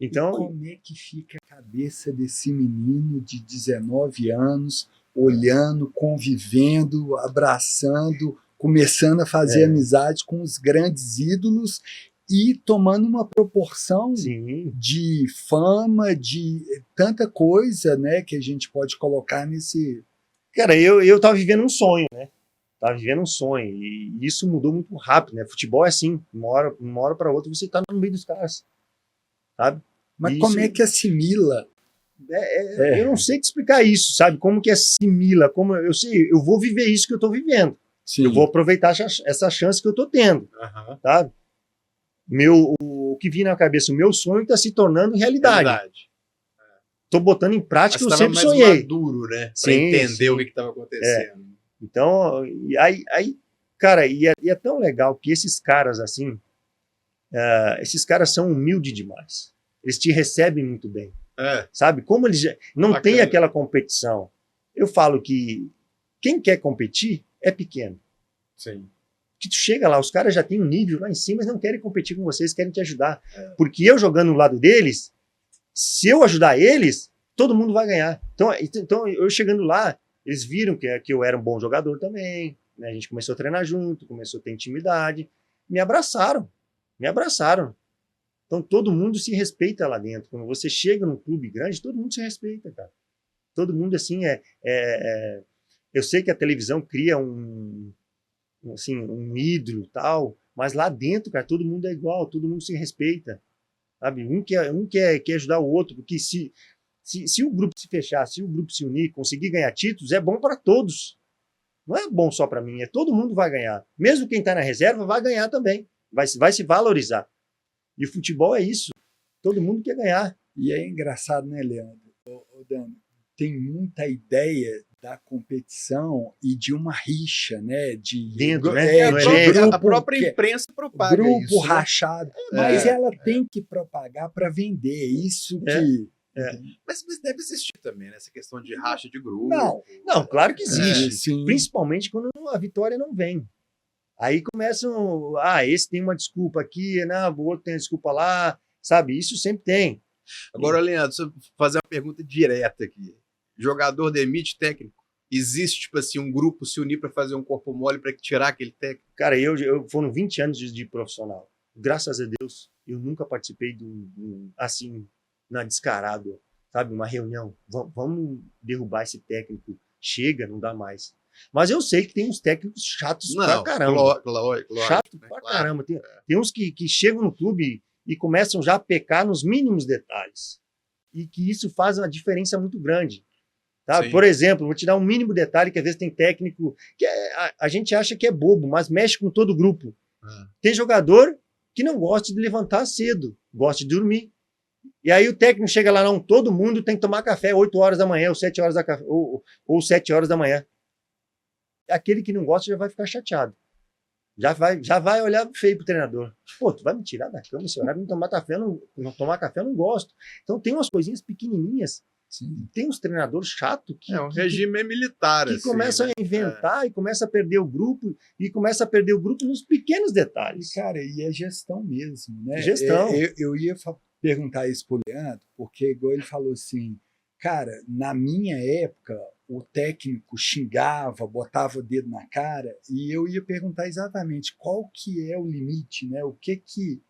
Então, e como é que fica a cabeça desse menino de 19 anos, olhando, convivendo, abraçando, começando a fazer amizade com os grandes ídolos e tomando uma proporção de fama, de tanta coisa, né, que a gente pode colocar nesse... Cara, eu tava vivendo um sonho, né? Tava vivendo um sonho e isso mudou muito rápido, né? Futebol é assim, uma hora para outra você tá no meio dos caras, sabe? Mas como é que assimila? Eu não sei te explicar isso, sabe? Como que assimila, como eu sei, eu vou viver isso que eu tô vivendo. Sim. Eu vou aproveitar essa chance que eu tô tendo, sabe? O que vinha na cabeça, o meu sonho está se tornando realidade. Tô botando em prática o que eu sempre sonhei. Mais maduro, né? Para entender o que estava acontecendo. Então, aí cara, e é tão legal que esses caras assim, esses caras são humildes demais. Eles te recebem muito bem, sabe? Como eles não tem aquela competição. Eu falo que quem quer competir é pequeno. Sim. Que tu chega lá, os caras já têm um nível lá em cima, mas não querem competir com vocês, querem te ajudar. Porque eu jogando no lado deles, se eu ajudar eles, todo mundo vai ganhar. Então eu chegando lá, eles viram que eu era um bom jogador também, né? A gente começou a treinar junto, começou a ter intimidade, me abraçaram. Então todo mundo se respeita lá dentro. Quando você chega num clube grande, todo mundo se respeita, cara. Todo mundo assim eu sei que a televisão cria um ídolo tal, mas lá dentro, cara, todo mundo é igual, todo mundo se respeita, sabe? Um quer ajudar o outro, porque se o grupo se fechar, se o grupo se unir, conseguir ganhar títulos, é bom para todos. Não é bom só para mim, todo mundo vai ganhar. Mesmo quem está na reserva vai ganhar também, vai se valorizar. E o futebol é isso, todo mundo quer ganhar. E é engraçado, né, Leandro? Dani, tem muita ideia da competição e de uma rixa, né? Dentro, né? A própria imprensa propaga grupo isso, rachado. Mas ela tem que propagar para vender. Isso que... Mas deve existir também, né? Essa questão de racha de grupo. Não, claro que existe. Principalmente quando a vitória não vem. Aí começam, esse tem uma desculpa aqui, o outro tem uma desculpa lá, sabe? Isso sempre tem. Agora, Leandro, deixa eu fazer uma pergunta direta aqui. Jogador demite técnico? Existe, tipo assim, um grupo se unir para fazer um corpo mole para tirar aquele técnico? Cara, foram 20 anos de profissional. Graças a Deus, eu nunca participei assim, na descarado, sabe? Uma reunião. Vamos derrubar esse técnico. Chega, não dá mais. Mas eu sei que tem uns técnicos chatos pra caramba. Chato pra caramba. Tem uns que chegam no clube e começam já a pecar nos mínimos detalhes. E que isso faz uma diferença muito grande. Tá? Por exemplo, vou te dar um mínimo detalhe que às vezes tem técnico que a gente acha que é bobo, mas mexe com todo o grupo. Tem jogador que não gosta de levantar cedo, gosta de dormir. E aí o técnico chega lá, não, todo mundo tem que tomar café 8 horas da manhã, ou 7 horas ou 7 horas da manhã. Aquele que não gosta já vai ficar chateado. Já vai olhar feio pro treinador. Pô, tu vai me tirar da cama esse horário, não tomar café, não tomar café eu não gosto. Então tem umas coisinhas pequenininhas. Sim. Tem uns treinadores chatos que... um regime militar, que começam a inventar e começa a perder o grupo, e começa a perder o grupo nos pequenos detalhes. Cara, e é gestão mesmo, né? Gestão. Eu ia perguntar isso pro Leandro, porque igual ele falou assim, cara, na minha época, o técnico xingava, botava o dedo na cara, e eu ia perguntar exatamente qual que é o limite, né? O que que...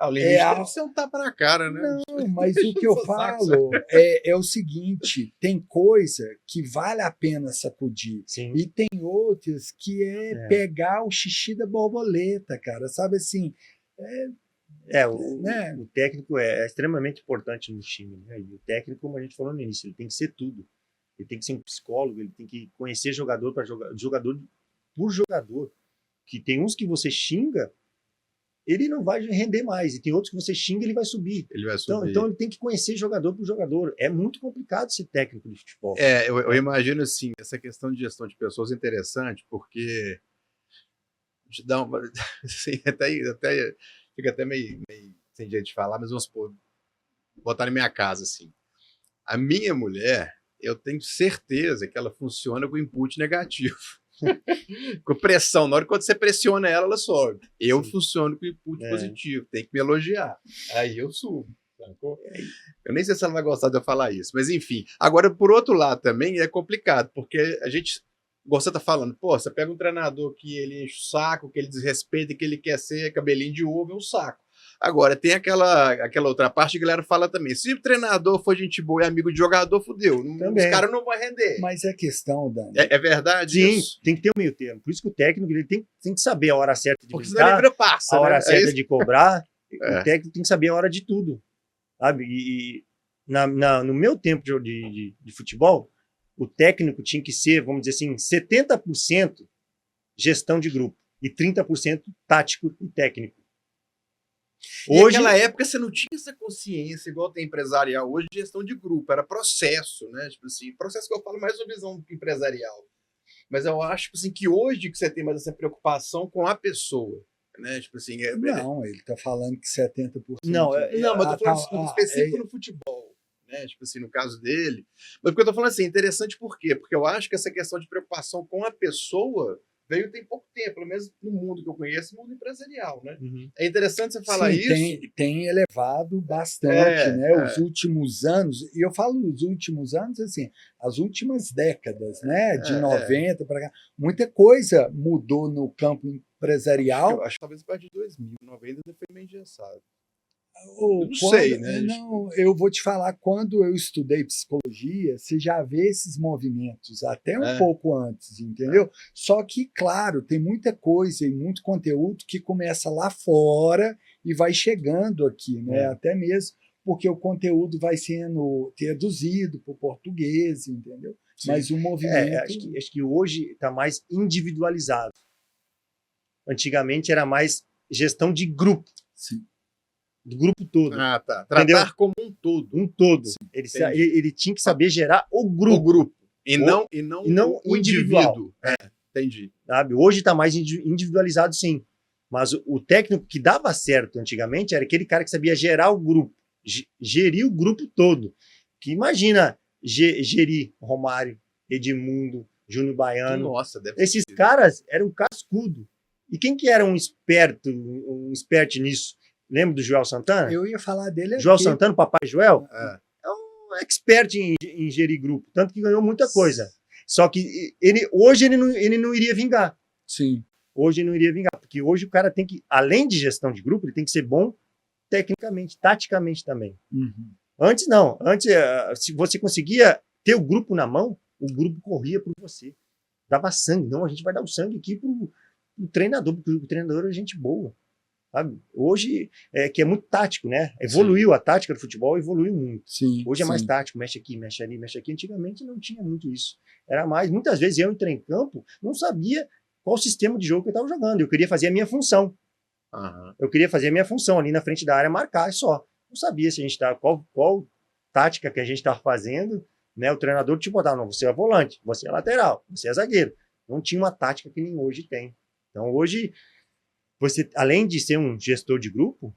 O limite deve ser um tapa na cara, né? Não, mas o que eu falo é o seguinte, tem coisa que vale a pena sacudir. Sim. E tem outras que pegar o xixi da borboleta, cara, sabe assim... O técnico é extremamente importante no time, né? E o técnico, como a gente falou no início, ele tem que ser tudo. Ele tem que ser um psicólogo, ele tem que conhecer jogador por jogador. Que tem uns que você xinga ele não vai render mais. E tem outros que você xinga, ele vai subir. Ele vai subir. Então ele tem que conhecer jogador por jogador. É muito complicado ser técnico de futebol. Eu imagino assim, essa questão de gestão de pessoas é interessante, porque te dá uma, assim, até fica até meio sem jeito de falar, mas vamos supor, botar na minha casa assim. A minha mulher, eu tenho certeza que ela funciona com input negativo. Com pressão. Na hora que você pressiona ela, ela sobe. Eu funciono com input positivo. Tem que me elogiar. Aí eu subo. Sacou? Eu nem sei se ela vai gostar de eu falar isso. Mas enfim. Agora, por outro lado, também é complicado. Porque a gente, igual você tá falando, pô, você pega um treinador que ele enche o saco, que ele desrespeita, que ele quer ser cabelinho de ovo, é um saco. Agora, tem aquela outra parte que a galera fala também. Se o treinador for gente boa e amigo de jogador, fudeu. Os caras não vão render. Mas é questão, Dani. É verdade? Sim, isso? tem que ter um meio termo. Por isso que o técnico ele tem que saber a hora certa de Porque brincar, senão ele passa, a hora né? certa de cobrar. É. O técnico tem que saber a hora de tudo. Sabe? E no meu tempo de futebol, o técnico tinha que ser, vamos dizer assim, 70% gestão de grupo e 30% tático e técnico. Hoje, naquela época você não tinha essa consciência igual tem empresarial hoje de gestão de grupo, era processo, né? Tipo assim, processo que eu falo mais sobre visão empresarial. Mas eu acho tipo assim, que hoje que você tem mais essa preocupação com a pessoa, né? Tipo assim, Não, ele está falando que 70%. Não, mas eu tô falando específico no futebol, né? Tipo assim, no caso dele. Mas porque eu tô falando assim, interessante por quê? Porque eu acho que essa questão de preocupação com a pessoa veio tem pouco tempo, pelo menos no mundo que eu conheço, no mundo empresarial, né? Uhum. É interessante você falar isso. Tem elevado bastante, né? Os últimos anos, e eu falo os últimos anos, assim, as últimas décadas, né? De 90 para cá, muita coisa mudou no campo empresarial. Acho que talvez a partir de 2000, 90 foi meio engessado. Não sei, né? Não, eu vou te falar, quando eu estudei psicologia, você já vê esses movimentos até um pouco antes, entendeu? Só que, claro, tem muita coisa e muito conteúdo que começa lá fora e vai chegando aqui, né? Até mesmo porque o conteúdo vai sendo traduzido para o português, entendeu? Sim. Mas o movimento... acho que hoje está mais individualizado. Antigamente era mais gestão de grupo. Sim. Do grupo todo. Ah, tá. Tratar entendeu? Como um todo. Um todo. Ele tinha que saber gerar o grupo. O grupo. E não o indivíduo. Entendi. Sabe? Hoje está mais individualizado, sim. Mas o técnico que dava certo antigamente era aquele cara que sabia gerar o grupo. Gerir o grupo todo. Que imagina gerir Romário, Edmundo, Júnior Baiano. Nossa, esses caras eram cascudo. E quem que era um esperto nisso? Lembra do Joel Santana? Eu ia falar dele aqui. Joel Santana, o papai Joel, é um expert em gerir grupo, tanto que ganhou muita coisa. Só que hoje ele não iria vingar. Sim. Hoje ele não iria vingar, porque hoje o cara tem que, além de gestão de grupo, ele tem que ser bom tecnicamente, taticamente também. Uhum. Antes não. Antes, se você conseguia ter o grupo na mão, o grupo corria por você. Dava sangue. Não, a gente vai dar o sangue aqui pro treinador, porque o treinador é gente boa. Sabe? Hoje, que é muito tático, né? Evoluiu, a tática do futebol evoluiu muito. Sim, hoje é mais tático, mexe aqui, mexe ali, mexe aqui. Antigamente não tinha muito isso. Era mais, muitas vezes eu entrei em campo, não sabia qual sistema de jogo que eu estava jogando. Eu queria fazer a minha função. Uhum. Eu queria fazer a minha função ali na frente da área, marcar só. Não sabia se a gente estava, qual tática que a gente estava fazendo, né? O treinador te botava, não, você é volante, você é lateral, você é zagueiro. Não tinha uma tática que nem hoje tem. Então hoje, você, além de ser um gestor de grupo,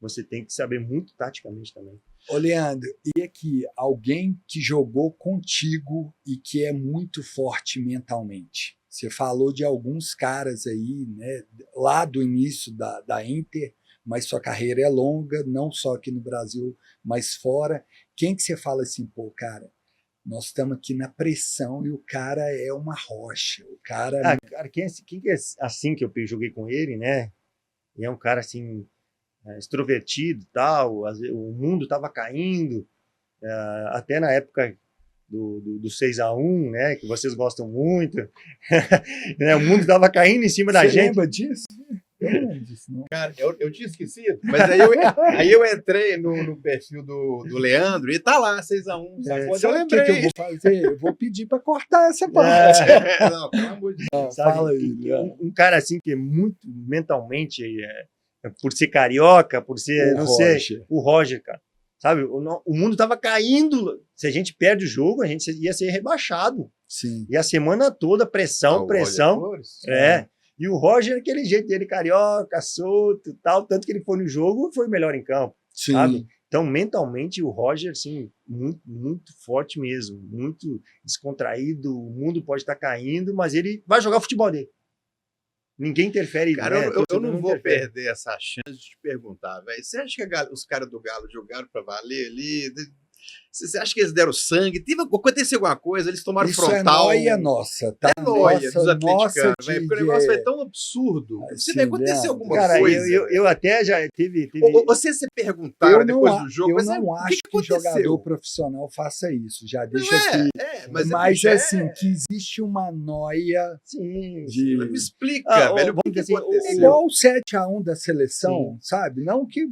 você tem que saber muito taticamente também. Ô, Leandro, e aqui, alguém que jogou contigo e que é muito forte mentalmente? Você falou de alguns caras aí, né, lá do início da Inter, mas sua carreira é longa, não só aqui no Brasil, mas fora. Quem que você fala assim, pô, cara, nós estamos aqui na pressão e o cara é uma rocha. O cara... cara, quem é assim que eu joguei com ele, né? E é um cara assim, extrovertido e tal, o mundo estava caindo, até na época do 6-1, né? Que vocês gostam muito. Né, o mundo estava caindo em cima da gente. Você lembra disso? Eu não lembro disso, não. Cara, eu tinha esquecido, mas aí eu entrei no perfil do Leandro e tá lá, 6-1. Eu lembrei. Que eu vou fazer? Eu vou pedir para cortar essa parte. Não, pelo amor de Deus. Fala aí. Um cara assim que é muito mentalmente por ser carioca, por ser, O não Roger. sei, o Roger, cara. Sabe, o mundo tava caindo. Se a gente perde o jogo, a gente ia ser rebaixado. Sim. E a semana toda, pressão, o pressão. Roger Flores? E o Roger, aquele jeito dele, carioca, solto e tal, tanto que ele foi no jogo, foi o melhor em campo, Sim. sabe? Então, mentalmente, o Roger, assim, muito, muito forte mesmo, muito descontraído, o mundo pode estar caindo, mas ele vai jogar o futebol dele. Ninguém interfere. Cara, né? eu Torcedor não vou interfere. perder essa chance de te perguntar, velho. Você acha que os caras do Galo jogaram pra valer ali? Você acha que eles deram sangue? Aconteceu alguma coisa? Eles tomaram Isso frontal? é nóia nossa, tá? É nóia dos nossa, atleticanos, velho. Porque o negócio foi é... tão absurdo. Assim, Você aconteceu alguma Cara, coisa? eu até já teve... Ou você se perguntaram depois do jogo, eu mas não o acho que aconteceu? jogador profissional faça isso. Já Não deixa é, aqui. mas Mas é, assim, que existe uma noia Sim, de. Me explica, velho. O que vamos dizer assim, aconteceu? Igual o 7-1 da seleção, sabe? Não que.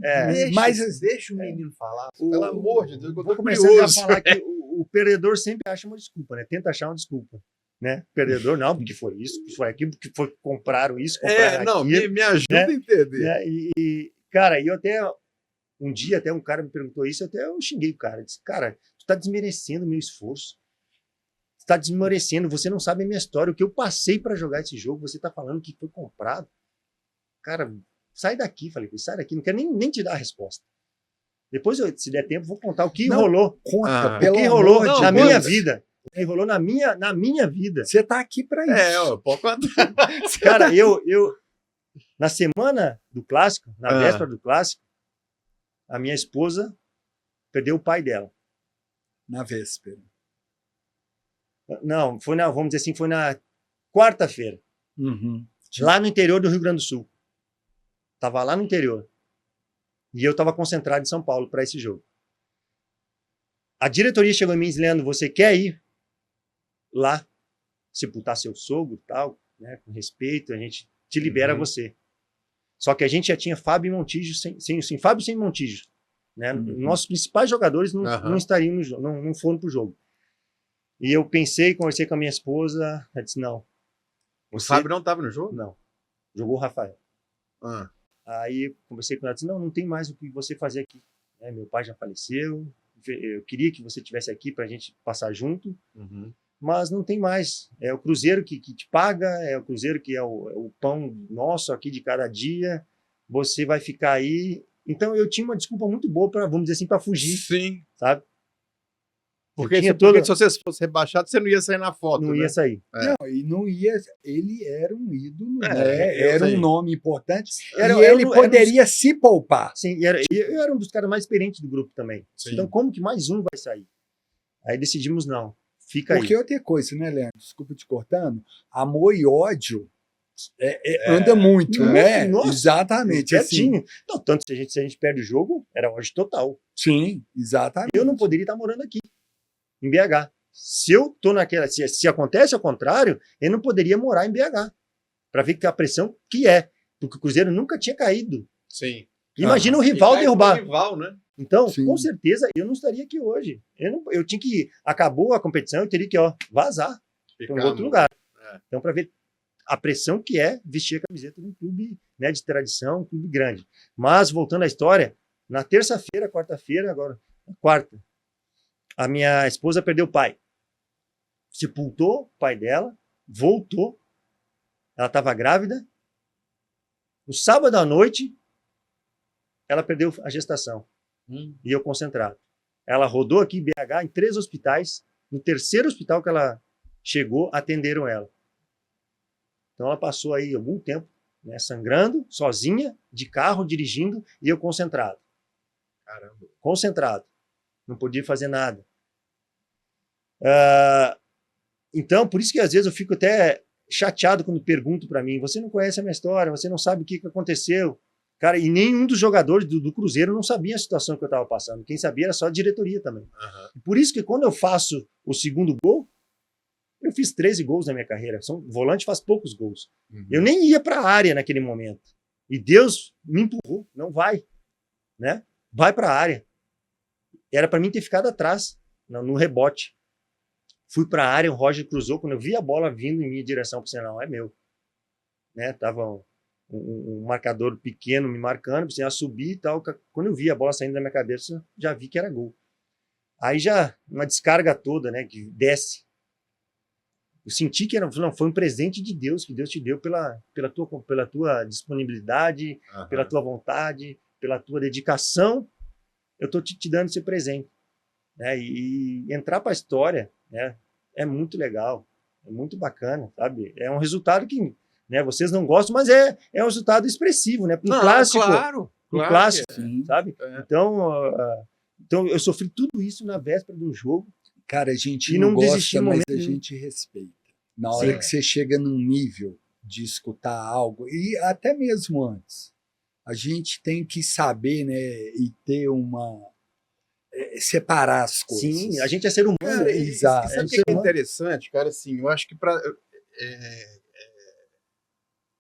Deixa o menino falar. Pelo amor de Deus, eu tô vou começar a curioso. falar que o perdedor sempre acha uma desculpa, né? Tenta achar uma desculpa. Né? Perdedor, não, porque foi isso, porque foi aquilo, porque foi compraram isso, compraram Não, aquilo. me ajuda né? a entender. Né? Cara, eu até um dia até um cara me perguntou isso, eu xinguei o cara, disse, cara, tu tá desmerecendo o meu esforço, tu tá desmerecendo, você não sabe a minha história, o que eu passei para jogar esse jogo, você tá falando que foi comprado, cara, sai daqui, falei, sai daqui, não quero nem te dar a resposta. Depois, se der tempo, vou contar o que rolou. Conta, O pelo que rolou amor de na Deus. minha vida. O que rolou na minha vida. Você tá aqui para isso. Pode contar. Cara, eu na semana do clássico, na véspera do clássico, a minha esposa perdeu o pai dela. Na véspera. Não, vamos dizer assim, foi na quarta-feira. Uhum. Lá no interior do Rio Grande do Sul. Tava lá no interior. E eu estava concentrado em São Paulo para esse jogo. A diretoria chegou em mim e disse, Leandro, você quer ir lá sepultar seu sogro e tal, né, com respeito, a gente te libera você. Só que a gente já tinha Fábio e Montijo, sem Fábio e sem Montijo. Né? Nossos principais jogadores não estariam no jogo, não foram pro jogo. E eu pensei, conversei com a minha esposa, ela disse, não. O Fábio não estava no jogo? Não. Jogou o Rafael. Ah. Aí conversei com ela, disse, não tem mais o que você fazer aqui. Né? Meu pai já faleceu, eu queria que você estivesse aqui para a gente passar junto, mas não tem mais. É o Cruzeiro que te paga, é o Cruzeiro que é o pão nosso aqui de cada dia, você vai ficar aí. Então eu tinha uma desculpa muito boa para, vamos dizer assim, para fugir. Sim. Sabe? Porque se você fosse rebaixado, você não ia sair na foto. Não né? ia sair. Não, e não ia. Ele era um ídolo, É, era um nome importante. Era- e ele era um- poderia se poupar. Sim, e eu era um dos caras mais experientes do grupo também. Sim. Então, como que mais um vai sair? Aí decidimos, não, fica Porque aí. outra coisa, né, Leandro? Desculpa te cortando. Amor e ódio anda muito, né? Nossa, Exatamente. Assim. Pertinho. Não, tanto se a gente perde o jogo, era ódio total. Sim, exatamente. Eu não poderia estar morando aqui, em BH. Se eu tô naquela, se acontece ao contrário, eu não poderia morar em BH. Para ver que a pressão que é. Porque o Cruzeiro nunca tinha caído. Sim. Imagina o rival derrubar. O rival, né? Então, Sim. com certeza, eu não estaria aqui hoje. Eu tinha que. Acabou a competição, eu teria que vazar para um outro lugar. Então, para ver a pressão que é vestir a camiseta de um clube, né, de tradição, um clube grande. Mas, voltando à história, na terça-feira, quarta-feira, agora, quarta, a minha esposa perdeu o pai. Sepultou o pai dela, voltou, ela estava grávida. No sábado à noite, ela perdeu a gestação. E eu concentrado. Ela rodou aqui em BH, em 3 hospitais. No terceiro hospital que ela chegou, atenderam ela. Então ela passou aí algum tempo, né, sangrando, sozinha, de carro, dirigindo, e eu concentrado. Caramba. Concentrado. Não podia fazer nada. Então, por isso que às vezes eu fico até chateado quando pergunto para mim, você não conhece a minha história, você não sabe o que aconteceu. Cara, e nenhum dos jogadores do Cruzeiro não sabia a situação que eu estava passando. Quem sabia era só a diretoria também. Por isso que quando eu faço o segundo gol, eu fiz 13 gols na minha carreira. O volante faz poucos gols. Eu nem ia para a área naquele momento. E Deus me empurrou. Não vai. Né? Vai para a área. Era para mim ter ficado atrás, no rebote. Fui para a área, o Roger cruzou. Quando eu vi a bola vindo em minha direção, pensei, não, é meu. Né? Tava um marcador pequeno me marcando, precisava subir e tal. Quando eu vi a bola saindo da minha cabeça, já vi que era gol. Aí já, uma descarga toda, né, que desce. Eu senti que não, foi um presente de Deus, que Deus te deu pela tua disponibilidade, pela tua vontade, pela tua dedicação. Eu estou te dando esse presente. Né? E entrar para a história, né, é muito legal, é muito bacana, sabe? É um resultado que, né, vocês não gostam, mas é um resultado expressivo, né? Um clássico, claro, um clássico, sim. sabe? Então eu sofri tudo isso na véspera do jogo. Cara, a gente e não gosta, desistir mas momento a gente respeita. Na hora que você chega num nível de escutar algo, e até mesmo antes, a gente tem que saber, né, e ter separar as coisas. Sim, a gente é ser humano. Cara, exato. Sabe o que é interessante, cara? Assim, eu acho que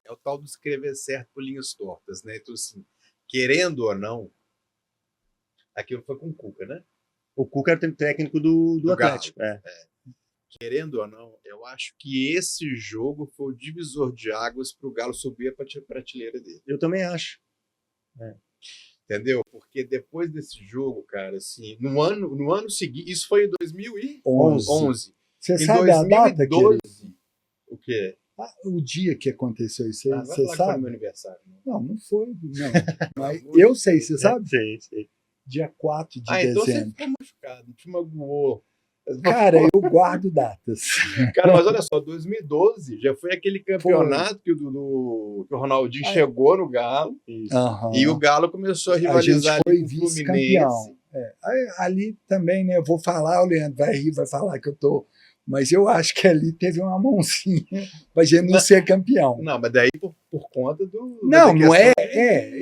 é o tal do escrever certo por linhas tortas, né? Então, assim, querendo ou não, aquilo foi com o Cuca, né? O Cuca era técnico do Atlético. Querendo ou não, eu acho que esse jogo foi o divisor de águas para o Galo subir a prateleira dele. Eu também acho. Entendeu? Porque depois desse jogo, cara, assim, no ano seguinte, isso foi em 2011. Você em sabe 2012, a data, querido? O quê? O dia que aconteceu isso aí, você Foi sabe? meu aniversário. Não foi. Não. Mas eu sei, você sabe? Sei. Dia 4 de Então você dezembro. ficou machucado, te magoou. Cara, eu guardo datas. Cara, mas olha só, 2012 já foi aquele campeonato que o Ronaldinho chegou no Galo e o Galo começou a rivalizar a gente foi com o vice-campeão. Fluminense. Ali também, né? Eu vou falar, o Leandro vai rir, vai falar que eu tô. Mas eu acho que ali teve uma mãozinha pra gente não ser campeão. Não, mas daí por conta do. Não é.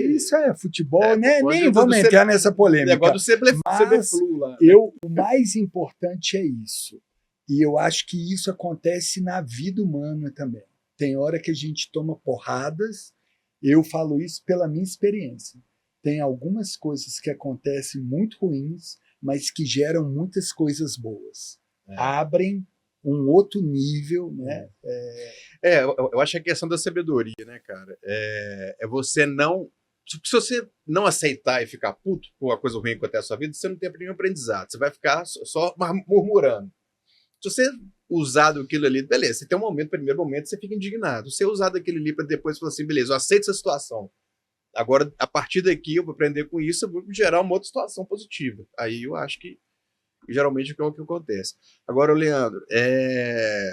Isso é futebol, né? Nem vamos entrar nessa polêmica. Negócio do CBFlu lá. O mais importante é isso. E eu acho que isso acontece na vida humana também. Tem hora que a gente toma porradas, eu falo isso pela minha experiência. Tem algumas coisas que acontecem muito ruins, mas que geram muitas coisas boas. Abrem um outro nível, né? Eu acho que a questão da sabedoria, né, cara? É você não. Se você não aceitar e ficar puto com a coisa ruim que acontece na sua vida, você não tem nenhum aprendizado. Você vai ficar só murmurando. Se você usar aquilo ali, beleza, você tem primeiro momento, você fica indignado. Se você usar daquilo ali para depois falar assim, beleza, eu aceito essa situação. Agora, a partir daqui, eu vou aprender com isso, eu vou gerar uma outra situação positiva. Aí eu acho que geralmente é o que acontece. Agora, Leandro,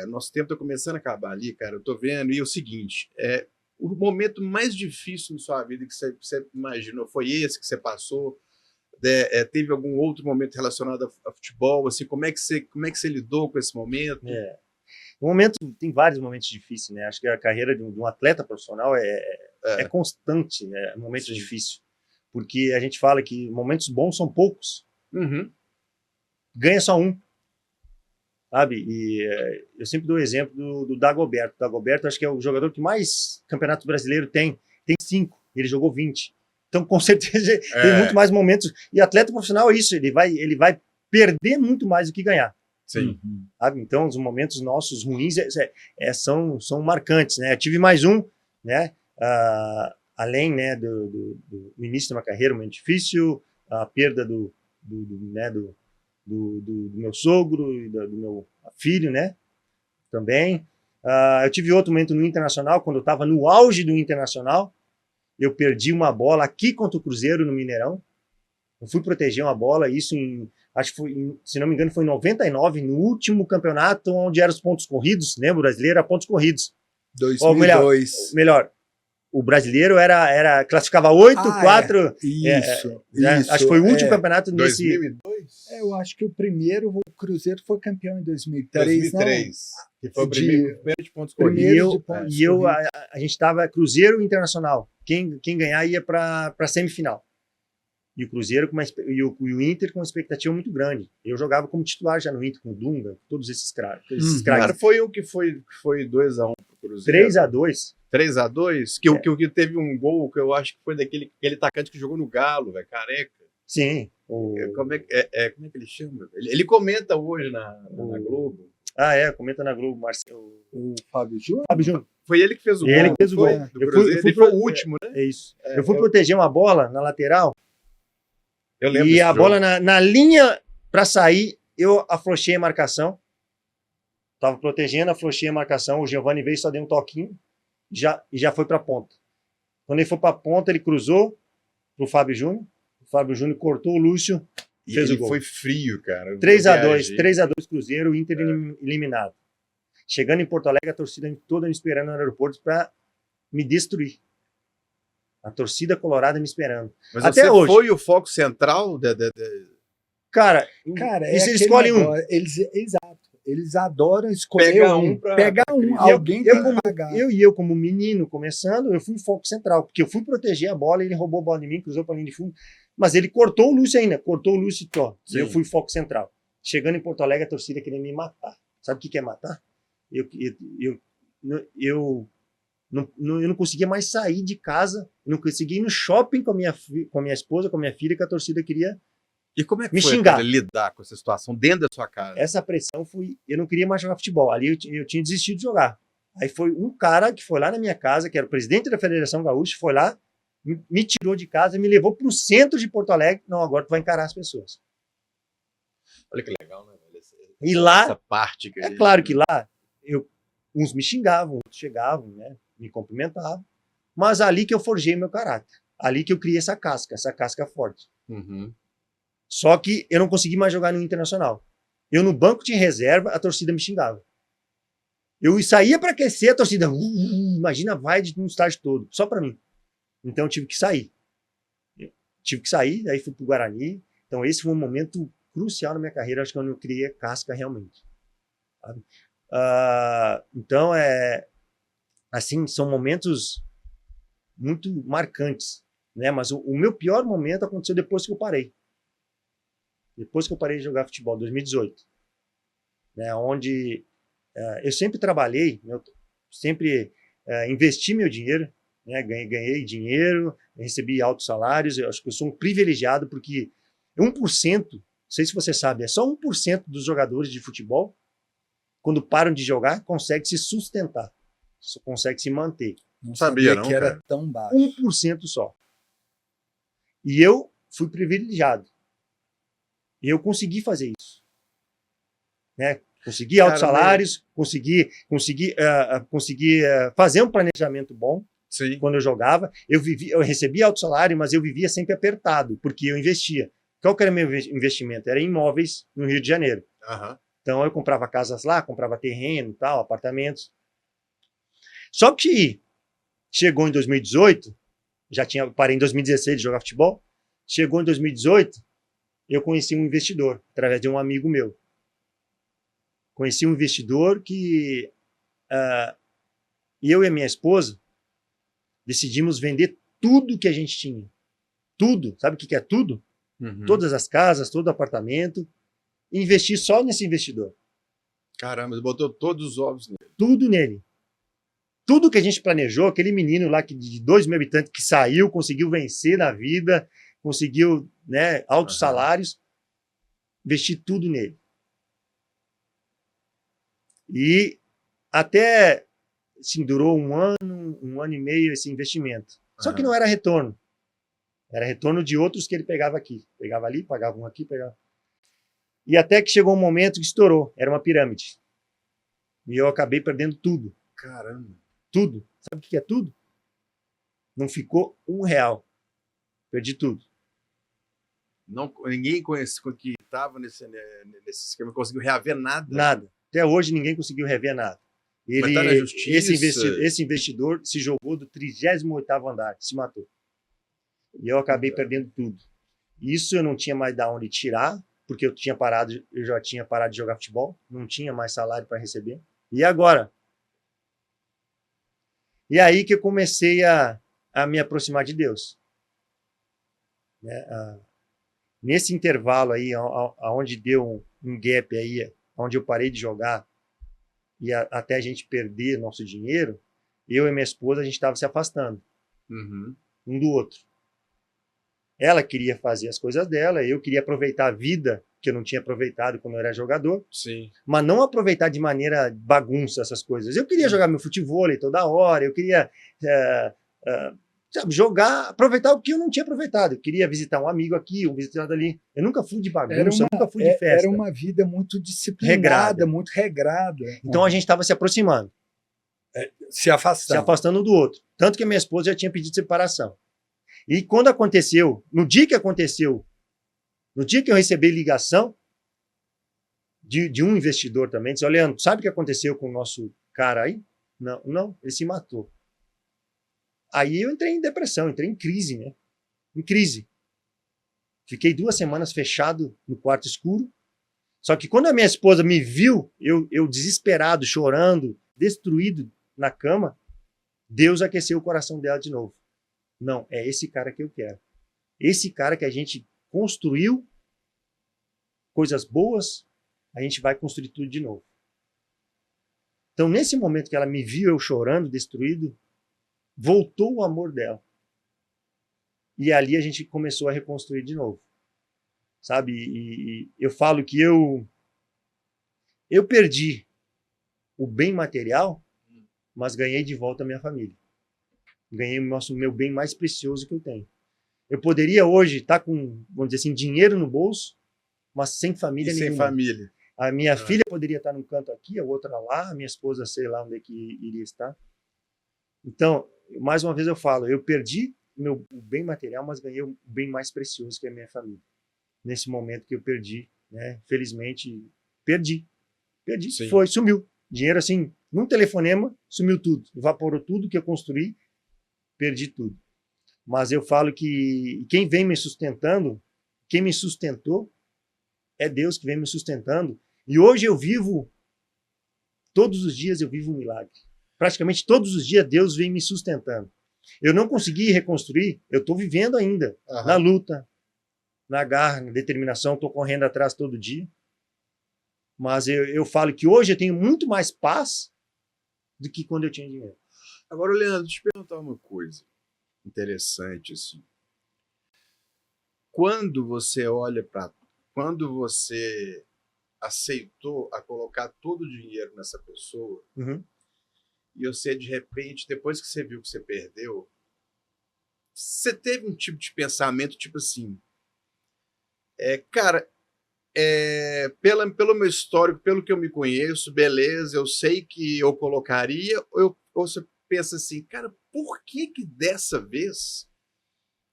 nosso tempo está começando a acabar ali, cara, eu tô vendo, e é o seguinte, o momento mais difícil na sua vida que você imaginou foi esse que você passou? Teve algum outro momento relacionado a futebol? Assim, como é que você lidou com esse momento? Tem vários momentos difíceis, né? Acho que a carreira de um atleta profissional é constante, né? Momentos difíceis. Porque a gente fala que momentos bons são poucos. Ganha só um. Sabe? E eu sempre dou o exemplo do Dagoberto. O Dagoberto acho que é o jogador que mais campeonato brasileiro tem. Tem 5. Ele jogou 20. Então, com certeza, tem muito mais momentos. E atleta profissional é isso. Ele vai perder muito mais do que ganhar. Sim. Sabe? Então, os momentos nossos ruins são marcantes, né? Eu tive mais um, né? Além, né, do início de uma carreira muito difícil, a perda do meu sogro e do meu filho, né? Também. Eu tive outro momento no Internacional, quando eu estava no auge do Internacional, eu perdi uma bola aqui contra o Cruzeiro no Mineirão. Eu fui proteger uma bola, isso acho que foi, se não me engano, foi em 99, no último campeonato, onde eram os pontos corridos, lembra? O brasileiro era pontos corridos. 2002. Melhor. O brasileiro classificava 8, 4. Isso. Acho que foi o último campeonato nesse. 2002? Eu acho que o Cruzeiro foi campeão em 2003. 2003. Que foi o primeiro de pontos corridos. A gente estava Cruzeiro Internacional. Quem ganhar ia para a semifinal. E o Cruzeiro e o Inter com uma expectativa muito grande. Eu jogava como titular já no Inter, com o Dunga, todos esses craques. Cara, foi um que foi 2-1 pro Cruzeiro. 3-2. 3-2? Que teve um gol que eu acho que foi daquele atacante que jogou no Galo, velho, careca. Sim. Como é que ele chama? Ele comenta hoje na Globo. Comenta na Globo, Marcelo. O Fábio Júnior? Fábio Júnior. Foi ele que fez o Ele gol. que fez o gol. Do Cruzeiro. Ele foi o último, né? É isso. Eu fui proteger uma bola na lateral. Eu lembro E desse a jogo. bola na linha para sair, eu afrouxei a marcação. Tava protegendo, afrouxei a marcação. O Giovani veio, só deu um toquinho e já foi para a ponta. Quando ele foi para a ponta, ele cruzou pro Fábio Júnior. O Fábio Júnior cortou o Lúcio. E fez ele o gol. foi frio, cara. 3-2 Cruzeiro, o Inter eliminado. Chegando em Porto Alegre, a torcida toda me esperando no aeroporto para me destruir. A torcida colorada me esperando. Mas Até você hoje. foi o foco central? Cara, Cara, e se aquele escolhe um? negócio, exato. Eles adoram escolher Pega um pra- pegar pra um. crise. Alguém eu, tem como, que pagar. eu, como menino, começando, eu fui foco central, porque eu fui proteger a bola, ele roubou a bola de mim, cruzou para a linha de fundo, mas ele cortou o Lúcio ainda, cortou o Lúcio e ó, Sim. eu fui foco central. Chegando em Porto Alegre, a torcida queria me matar. Sabe o que é matar? Eu não conseguia mais sair de casa, não conseguia ir no shopping com a minha esposa, com a minha filha, que a torcida queria. E como é que Me foi xingar. cara, lidar com essa situação dentro da sua casa? Essa pressão foi. Eu não queria mais jogar futebol. Ali eu tinha desistido de jogar. Aí foi um cara que foi lá na minha casa, que era o presidente da Federação Gaúcha, foi lá, me tirou de casa e me levou para o centro de Porto Alegre. Não, agora tu vai encarar as pessoas. Olha que legal, né? E lá, essa parte que é claro que lá, uns me xingavam, outros chegavam, né, me cumprimentavam, mas ali que eu forjei meu caráter. Ali que eu criei essa casca forte. Uhum. Só que eu não consegui mais jogar no Internacional. Eu no banco de reserva, a torcida me xingava. Eu saía para aquecer, a torcida, imagina, vai de um estágio todo, só para mim. Então eu tive que sair. Aí fui pro Guarani. Então esse foi um momento crucial na minha carreira, acho que quando eu criei a casca realmente. Sabe? Então assim, são momentos muito marcantes, né? Mas o meu pior momento aconteceu depois que eu parei. Depois que eu parei de jogar futebol, 2018, né? Onde eu sempre trabalhei, sempre investi meu dinheiro, né? Ganhei dinheiro, recebi altos salários. Eu acho que eu sou um privilegiado porque 1%, não sei se você sabe, é só 1% dos jogadores de futebol, quando param de jogar, consegue se sustentar, consegue se manter. Não sabia não, que era cara. tão baixo. 1% só. E eu fui privilegiado. E eu consegui fazer isso. Né? Consegui altos salários, consegui fazer um planejamento bom. Sim. Quando eu jogava. Eu recebia alto salário, mas eu vivia sempre apertado, porque eu investia. Qual que era o meu investimento? Era em imóveis no Rio de Janeiro. Uhum. Então eu comprava casas lá, comprava terreno, tal, apartamentos. Só que chegou em 2018, parei em 2016 de jogar futebol, chegou em 2018, eu conheci um investidor, através de um amigo meu. Conheci um investidor que eu e a minha esposa decidimos vender tudo que a gente tinha. Tudo. Sabe o que é tudo? Uhum. Todas as casas, todo apartamento. E investir só nesse investidor. Caramba, botou todos os ovos nele. Tudo nele. Tudo que a gente planejou, aquele menino lá de 2 mil habitantes que saiu, conseguiu vencer na vida, conseguiu, né, altos salários, investir tudo nele. E até, assim, durou um ano e meio esse investimento. Só que não era retorno. Era retorno de outros que ele pegava aqui. Pegava ali, pagava um aqui, pegava. E até que chegou um momento que estourou. Era uma pirâmide. E eu acabei perdendo tudo. Caramba. Tudo. Sabe o que é tudo? Não ficou R$1. Perdi tudo. Ninguém que estava nesse esquema conseguiu reaver nada. Nada. Até hoje ninguém conseguiu rever nada. Mas tá na justiça. Esse investidor se jogou do 38º andar, se matou. E eu acabei perdendo tudo. Isso eu não tinha mais de onde tirar, porque eu já tinha parado de jogar futebol, não tinha mais salário para receber. E agora? E aí que eu comecei a me aproximar de Deus. Né? Nesse intervalo aí, onde deu um gap aí, onde eu parei de jogar, e até a gente perder nosso dinheiro, eu e minha esposa, a gente estava se afastando um do outro. Ela queria fazer as coisas dela, eu queria aproveitar a vida que eu não tinha aproveitado quando eu era jogador, Sim. mas não aproveitar de maneira bagunça essas coisas. Eu queria jogar meu futevôlei toda hora, eu queria sabe, jogar, aproveitar o que eu não tinha aproveitado. Eu queria visitar um amigo aqui, um visitado ali. Eu nunca fui de bagunça, nunca fui de festa. Era uma vida muito disciplinada, Regrada. muito regrada. Então a gente estava se aproximando. Se afastando um do outro. Tanto que a minha esposa já tinha pedido separação. E quando aconteceu, no dia que eu recebi ligação de um investidor também, disse, Leandro, sabe o que aconteceu com o nosso cara aí? Não, ele se matou. Aí eu entrei em depressão, entrei em crise, né? Em crise. Fiquei 2 semanas fechado no quarto escuro. Só que quando a minha esposa me viu, eu desesperado, chorando, destruído na cama, Deus aqueceu o coração dela de novo. Não, é esse cara que eu quero. Esse cara que a gente construiu coisas boas, a gente vai construir tudo de novo. Então, nesse momento que ela me viu eu chorando, destruído, voltou o amor dela. E ali a gente começou a reconstruir de novo. Sabe? E eu falo que eu perdi o bem material, mas ganhei de volta a minha família. Ganhei o meu bem mais precioso que eu tenho. Eu poderia hoje estar com, vamos dizer assim, dinheiro no bolso, mas sem família nenhuma. Sem família. A minha filha poderia estar num canto aqui, a outra lá, a minha esposa sei lá onde é que iria estar. Então, mais uma vez eu falo, eu perdi o bem material, mas ganhei o bem mais precioso que é a minha família. Nesse momento que eu perdi, né? Felizmente, perdi. Sim. Sumiu. Dinheiro assim, num telefonema, sumiu tudo. Evaporou tudo que eu construí, perdi tudo. Mas eu falo que quem vem me sustentando, quem me sustentou, é Deus que vem me sustentando. E hoje eu vivo, todos os dias eu vivo um milagre. Praticamente todos os dias Deus vem me sustentando. Eu não consegui reconstruir, eu estou vivendo ainda, na luta, na garra, na determinação, estou correndo atrás todo dia. Mas eu falo que hoje eu tenho muito mais paz do que quando eu tinha dinheiro. Agora, Leandro, deixa eu te perguntar uma coisa interessante, assim. Quando você aceitou a colocar todo o dinheiro nessa pessoa, e você, de repente, depois que você viu que você perdeu, você teve um tipo de pensamento, tipo assim, cara, pelo meu histórico, pelo que eu me conheço, beleza, eu sei que eu colocaria, ou você pensa assim, cara, por que dessa vez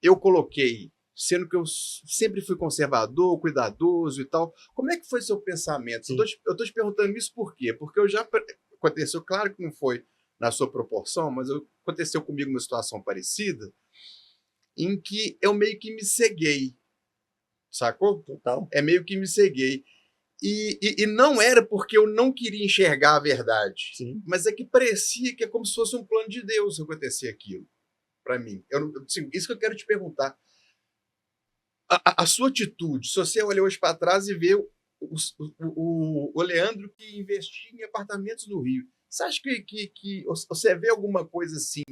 eu coloquei, sendo que eu sempre fui conservador, cuidadoso e tal? Como é que foi seu pensamento? Eu tô te perguntando isso por quê? Porque aconteceu, claro que não foi na sua proporção, mas aconteceu comigo uma situação parecida, em que eu meio que me ceguei, sacou? Total. Meio que me ceguei. E não era porque eu não queria enxergar a verdade, Sim. mas é que parecia que é como se fosse um plano de Deus acontecer aquilo para mim. Isso que eu quero te perguntar. A sua atitude, se você olha hoje para trás e vê o Leandro que investia em apartamentos no Rio, você acha que você vê alguma coisa assim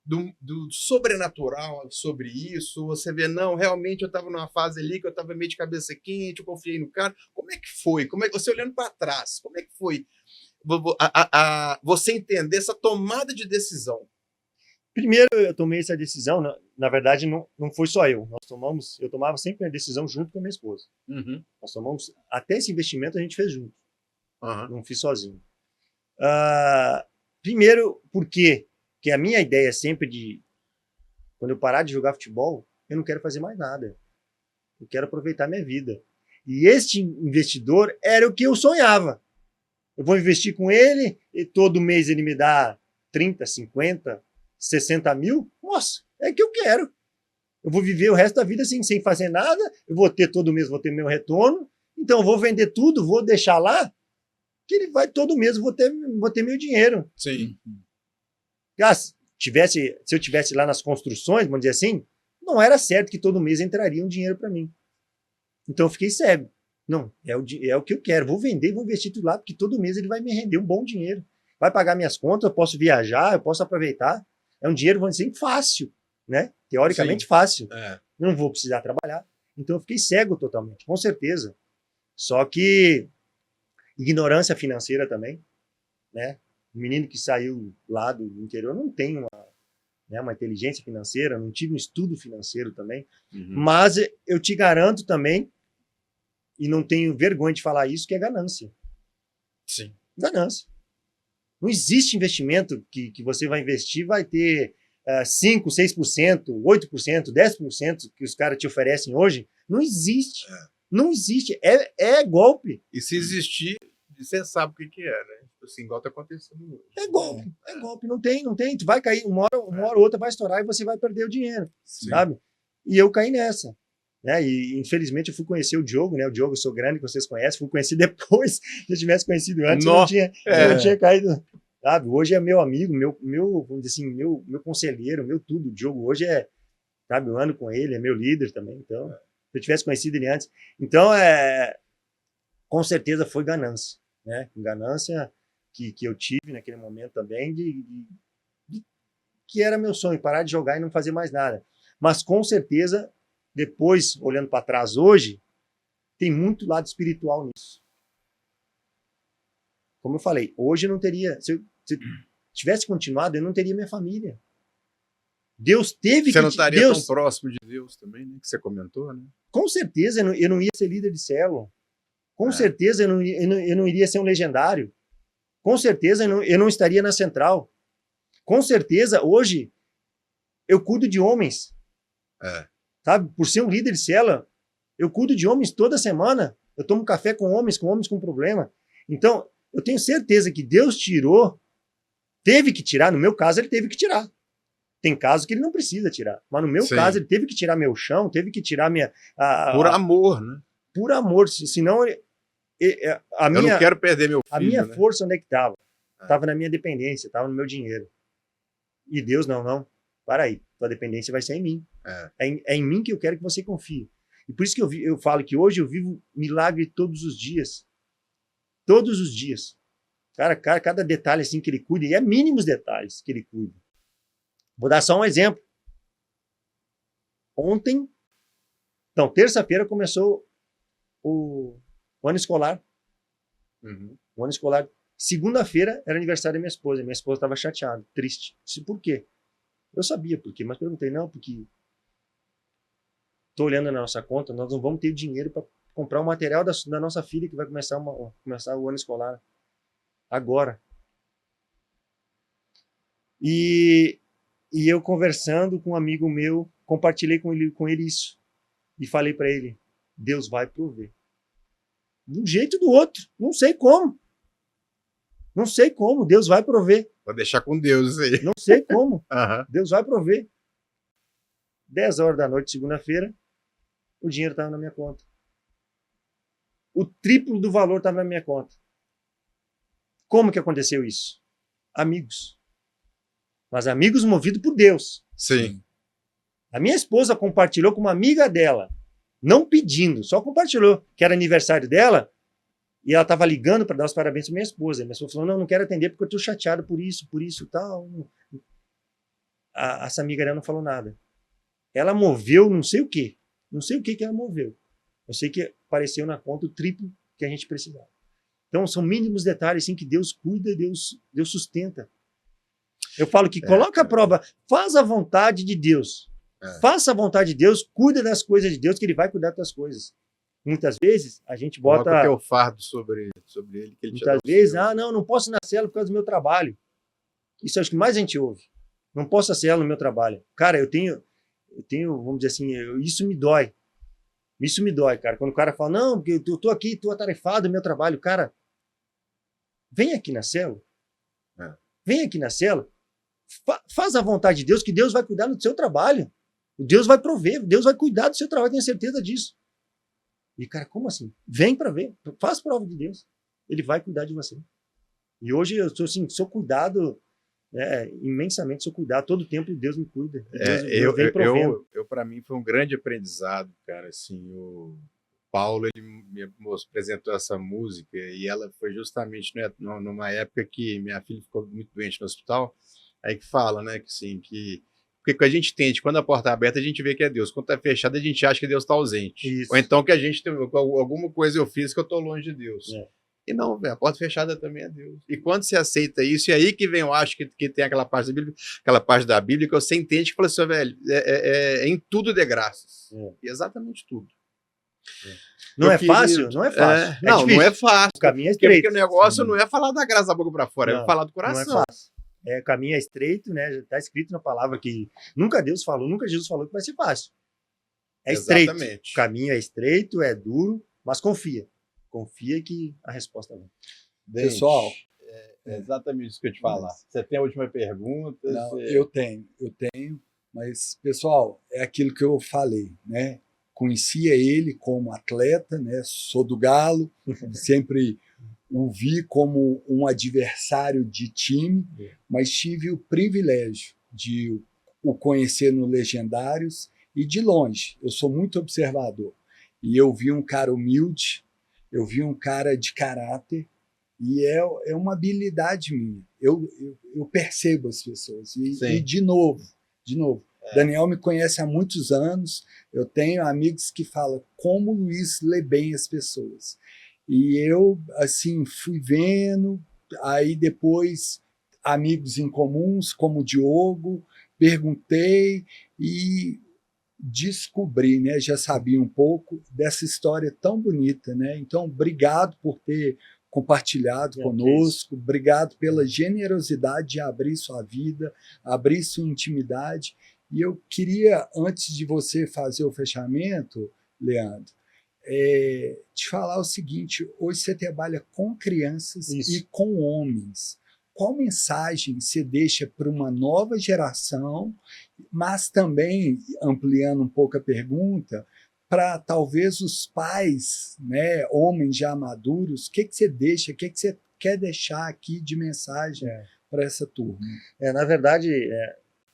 do sobrenatural sobre isso? Você vê, não, realmente eu estava numa fase ali que eu estava meio de cabeça quente, eu confiei no cara. Como é que foi? Você olhando para trás, como é que foi você entender essa tomada de decisão? Primeiro eu tomei essa decisão, na verdade não foi só eu. Eu tomava sempre a decisão junto com a minha esposa. Nós tomamos, até esse investimento a gente fez junto. Não fiz sozinho. Primeiro, porque a minha ideia é sempre quando eu parar de jogar futebol, eu não quero fazer mais nada. Eu quero aproveitar minha vida. E este investidor era o que eu sonhava. Eu vou investir com ele e todo mês ele me dá 30, 50, 60 mil. Nossa, é o que eu quero. Eu vou viver o resto da vida assim, sem fazer nada. Eu vou ter todo mês, vou ter meu retorno. Então eu vou vender tudo, vou deixar lá, que ele vai todo mês, vou ter meu dinheiro. Sim. Se eu tivesse lá nas construções, vamos dizer assim, não era certo que todo mês entraria um dinheiro para mim. Então eu fiquei cego. Não, é o que eu quero. Vou vender, vou investir tudo lá, porque todo mês ele vai me render um bom dinheiro. Vai pagar minhas contas, eu posso viajar, eu posso aproveitar. É um dinheiro, vamos dizer, fácil. né? Teoricamente fácil. É. Não vou precisar trabalhar. Então eu fiquei cego totalmente, com certeza. Só que ignorância financeira também, né? O menino que saiu lá do interior não tem uma inteligência financeira, não tive um estudo financeiro também. Mas eu te garanto também, e não tenho vergonha de falar isso, que é ganância. Sim. Ganância. Não existe investimento que você vai investir, vai ter 5%, 6%, 8%, 10% que os caras te oferecem hoje. Não existe. Não existe. É golpe. E se existir, você sabe o que é, né? Assim, igual está acontecendo hoje. É golpe. É golpe. Não tem. Tu vai cair, uma hora ou outra vai estourar e você vai perder o dinheiro. Sim. Sabe? E eu caí nessa. Né? E infelizmente eu fui conhecer o Diogo, né? O Diogo, eu sou grande, que vocês conhecem, fui conhecer depois. Se eu tivesse conhecido antes, eu não tinha caído. Sabe? Hoje é meu amigo, vamos dizer assim, meu conselheiro, meu tudo. O Diogo hoje sabe, eu ando com ele, é meu líder também. Então, se eu tivesse conhecido ele antes. Então, com certeza foi ganância, né? Ganância que eu tive naquele momento também, que era meu sonho, parar de jogar e não fazer mais nada. Mas com certeza, depois, olhando para trás hoje, tem muito lado espiritual nisso. Como eu falei, hoje eu não teria, se eu tivesse continuado, eu não teria minha família. Deus teve Você não estaria tão próximo de Deus também, né? Que você comentou, né? Com certeza eu não ia ser líder de célula. Com certeza eu não iria ser um legendário. Com certeza eu não estaria na central. Com certeza hoje eu cuido de homens. Sabe? Por ser um líder de célula, eu cuido de homens toda semana. Eu tomo café com homens com problema. Então, eu tenho certeza que Deus teve que tirar. No meu caso, ele teve que tirar. Tem casos que ele não precisa tirar. Mas no meu caso, ele teve que tirar meu chão, teve que tirar minha... Por amor, né? Por amor. Senão, eu não quero perder meu filho. A minha força, onde é que estava? Estava na minha dependência, estava no meu dinheiro. E Deus, não. Para aí. Tua dependência vai ser em mim. É em mim que eu quero que você confie. E por isso que eu falo que hoje eu vivo milagre todos os dias. Todos os dias. Cara, cada detalhe assim que ele cuida, e é mínimos detalhes que ele cuida. Vou dar só um exemplo. Ontem, então, terça-feira começou o ano escolar. O ano escolar. Segunda-feira era aniversário da minha esposa. Minha esposa estava chateada, triste. Disse, por quê? Eu sabia por quê, mas perguntei, não, porque estou olhando na nossa conta, nós não vamos ter dinheiro para comprar o material da nossa filha que vai começar o ano escolar agora. E eu conversando com um amigo meu, compartilhei com ele isso. E falei para ele, Deus vai prover. De um jeito ou do outro, não sei como. Não sei como, Deus vai prover. Vou deixar com Deus isso aí. Não sei como, Deus vai prover. 10 horas da noite, segunda-feira, o dinheiro estava na minha conta. O triplo do valor estava na minha conta. Como que aconteceu isso? Amigos. Mas amigos movidos por Deus. Sim. A minha esposa compartilhou com uma amiga dela, não pedindo, só compartilhou, que era aniversário dela, e ela estava ligando para dar os parabéns para minha esposa. Minha esposa falou, não quero atender porque eu estou chateado por isso e tal. Essa amiga dela não falou nada. Ela moveu não sei o quê. Não sei o que ela moveu. Eu sei que apareceu na conta o triplo que a gente precisava. Então, são mínimos detalhes assim, que Deus cuida, Deus sustenta. Eu falo que coloca a prova, faz a vontade de Deus. Faça a vontade de Deus, cuida das coisas de Deus, que Ele vai cuidar das coisas. Muitas vezes, a gente bota... Coloca o teu fardo sobre ele. Que ele muitas vezes, não posso ir na célula por causa do meu trabalho. Isso é o que mais a gente ouve. Não posso ir na célula no meu trabalho. Cara, eu tenho vamos dizer assim, isso me dói. Isso me dói, cara. Quando o cara fala, não, porque eu tô aqui, tô atarefado no meu trabalho. Cara, vem aqui na célula. Vem aqui na célula. Faz a vontade de Deus, que Deus vai cuidar do seu trabalho. Deus vai prover, Deus vai cuidar do seu trabalho, tenho certeza disso. E, cara, como assim? Vem para ver, faz prova de Deus. Ele vai cuidar de você. E hoje eu sou cuidado, imensamente sou cuidado. Todo tempo Deus me cuida. Deus vem provendo. Eu para mim, foi um grande aprendizado, cara. Assim, o Paulo, ele me apresentou essa música e ela foi justamente numa época que minha filha ficou muito doente no hospital. Aí que fala, né, que assim, que Porque quando a gente tende, quando a porta é aberta, a gente vê que é Deus. Quando está fechada, a gente acha que Deus está ausente. Isso. Ou então que a gente tem alguma coisa eu fiz que eu estou longe de Deus. É. E não, velho, a porta fechada também é Deus. E quando você aceita isso, e aí que vem, eu acho que tem aquela parte da Bíblia que você entende que fala assim, velho, em tudo dê graças. Exatamente tudo. Não é fácil? Não é fácil. Não é fácil. O caminho é estreito. Porque o negócio não é falar da graça da boca para fora, é falar do coração. Não é fácil. O caminho é estreito, né? Já está escrito na palavra que nunca Jesus falou que vai ser fácil. É estreito. Exatamente. O caminho é estreito, é duro, mas confia. Confia que a resposta vem. Pessoal, é exatamente isso que eu te falar. Você tem a última pergunta? Não, eu tenho, mas, pessoal, é aquilo que eu falei, né? Conhecia ele como atleta, né? Sou do Galo, sempre o vi como um adversário de time, mas tive o privilégio de o conhecer no Legendários e de longe. Eu sou muito observador. E eu vi um cara humilde, eu vi um cara de caráter, e é uma habilidade minha. Eu percebo as pessoas. E de novo, Daniel me conhece há muitos anos, eu tenho amigos que falam como o Luiz lê bem as pessoas. E eu, assim, fui vendo, aí depois amigos em comuns, como o Diogo, perguntei e descobri, né? Já sabia um pouco dessa história tão bonita, né? Então, obrigado por ter compartilhado conosco, obrigado pela generosidade de abrir sua vida, abrir sua intimidade. E eu queria, antes de você fazer o fechamento, Leandro, te falar o seguinte: hoje você trabalha com crianças e com homens. Qual mensagem você deixa para uma nova geração, mas também, ampliando um pouco a pergunta, para talvez os pais, né, homens já maduros, o que você deixa, o que você quer deixar aqui de mensagem para essa turma? Na verdade,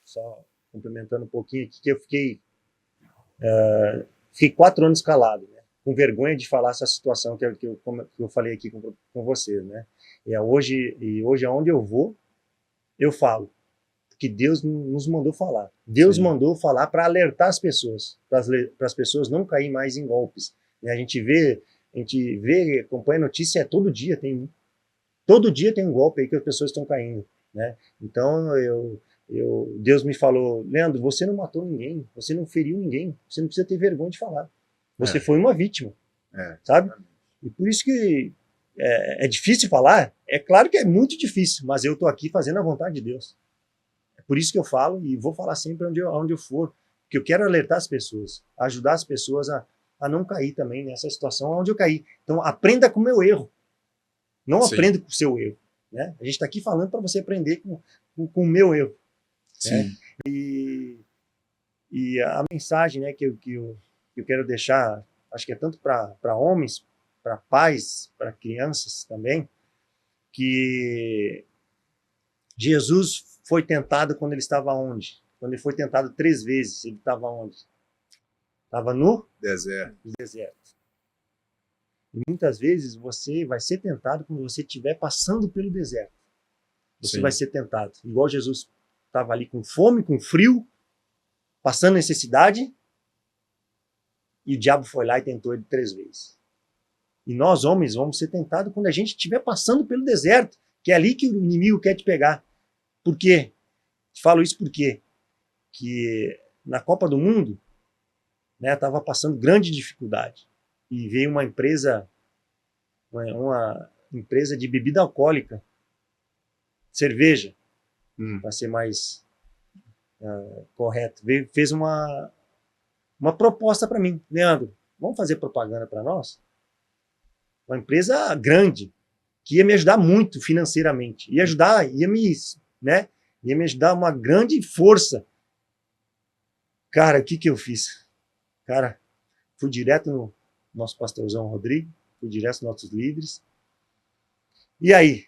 só complementando um pouquinho aqui, que eu fiquei 4 anos calado, né, com vergonha de falar essa situação que eu falei aqui com vocês, né? E hoje aonde eu vou, eu falo, porque Deus nos mandou falar. Deus mandou falar para alertar as pessoas, para as pessoas não caírem mais em golpes. E a gente vê, acompanha notícia, todo dia tem um golpe aí que as pessoas estão caindo, né? Então Deus me falou: Leandro, você não matou ninguém, você não feriu ninguém, você não precisa ter vergonha de falar. Você foi uma vítima, sabe? E por isso que é difícil falar. É claro que é muito difícil, mas eu estou aqui fazendo a vontade de Deus. É por isso que eu falo e vou falar sempre onde eu for, porque eu quero alertar as pessoas, ajudar as pessoas a não cair também nessa situação onde eu caí. Então, aprenda com o meu erro, não aprenda com o seu erro, né? A gente está aqui falando para você aprender com o meu erro. Né? E a mensagem, né, que eu quero deixar, acho que é tanto para homens, para pais, para crianças também, que Jesus foi tentado quando ele estava onde? Quando ele foi tentado 3 vezes, ele estava onde? Estava no deserto. E muitas vezes você vai ser tentado quando você estiver passando pelo deserto. Você vai ser tentado. Igual Jesus estava ali com fome, com frio, passando necessidade, e o diabo foi lá e tentou ele 3 vezes. E nós, homens, vamos ser tentados quando a gente estiver passando pelo deserto, que é ali que o inimigo quer te pegar. Por quê? Falo isso porque que na Copa do Mundo, né, estava passando grande dificuldade. E veio uma empresa de bebida alcoólica, cerveja, para ser mais correto. Fez uma proposta para mim: Leandro, vamos fazer propaganda para nós? Uma empresa grande, que ia me ajudar muito financeiramente, ia me ajudar uma grande força. Cara, o que eu fiz? Cara, fui direto no nosso pastorzão Rodrigo, fui direto nos nossos líderes. E aí,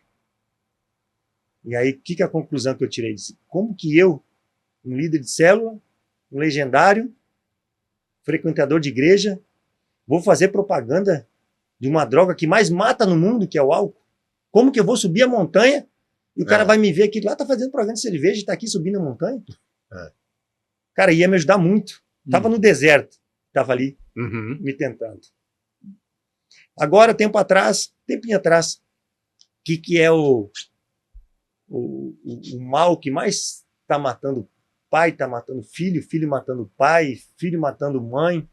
o que é a conclusão que eu tirei disso? Como que eu, um líder de célula, um legendário, frequentador de igreja, vou fazer propaganda de uma droga que mais mata no mundo, que é o álcool? Como que eu vou subir a montanha e o cara vai me ver aqui lá, tá fazendo propaganda de cerveja e tá aqui subindo a montanha? cara, ia me ajudar muito. Tava no deserto, tava ali Uhum. me tentando. Agora, tempinho atrás, que é o mal que mais está matando pai, está matando filho, filho matando pai, filho matando mãe? O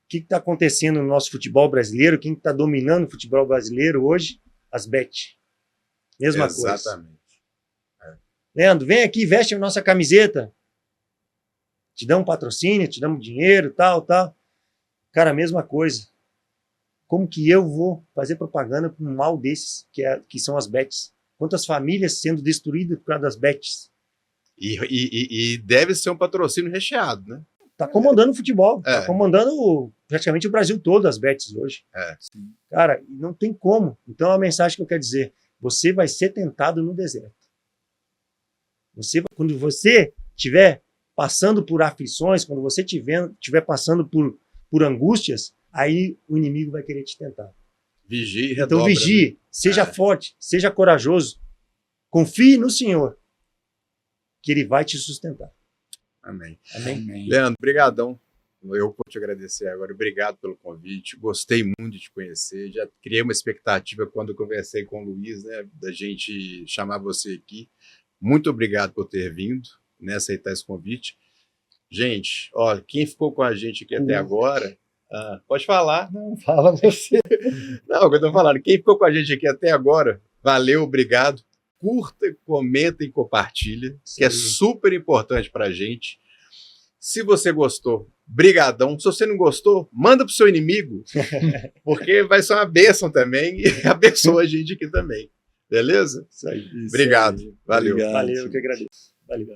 que está acontecendo no nosso futebol brasileiro? Quem está dominando o futebol brasileiro hoje? As bet. Mesma coisa. Exatamente. Leandro, vem aqui, veste a nossa camiseta. Te damos um patrocínio, te damos dinheiro, tal. Cara, a mesma coisa. Como que eu vou fazer propaganda para um mal desses, que são as bets? Quantas famílias sendo destruídas por causa das bets? E deve ser um patrocínio recheado, né? Tá comandando o futebol, É. tá comandando praticamente o Brasil todo, as bets hoje. É. Cara, não tem como. Então a mensagem que eu quero dizer, você vai ser tentado no deserto. Quando você estiver passando por aflições, quando você estiver passando por angústias, aí o inimigo vai querer te tentar. Vigie e Então redobra, vigie, né? seja forte, seja corajoso, confie no Senhor, que Ele vai te sustentar. Amém. Amém? Amém. Leandro, brigadão. Eu vou te agradecer agora. Obrigado pelo convite. Gostei muito de te conhecer. Já criei uma expectativa quando eu conversei com o Luiz, né, da gente chamar você aqui. Muito obrigado por ter vindo, né, aceitar esse convite. Gente, ó, quem ficou com a gente aqui até agora, pode falar. Não, fala você. Não, o que eu tô falando, quem ficou com a gente aqui até agora, valeu, obrigado. Curta, comenta e compartilha, que é super importante pra gente. Se você gostou, brigadão. Se você não gostou, manda pro seu inimigo, porque vai ser uma bênção também e abençoa a gente aqui também. Beleza? Isso aí. Obrigado. Valeu. Obrigado. Valeu, eu que agradeço. Valeu.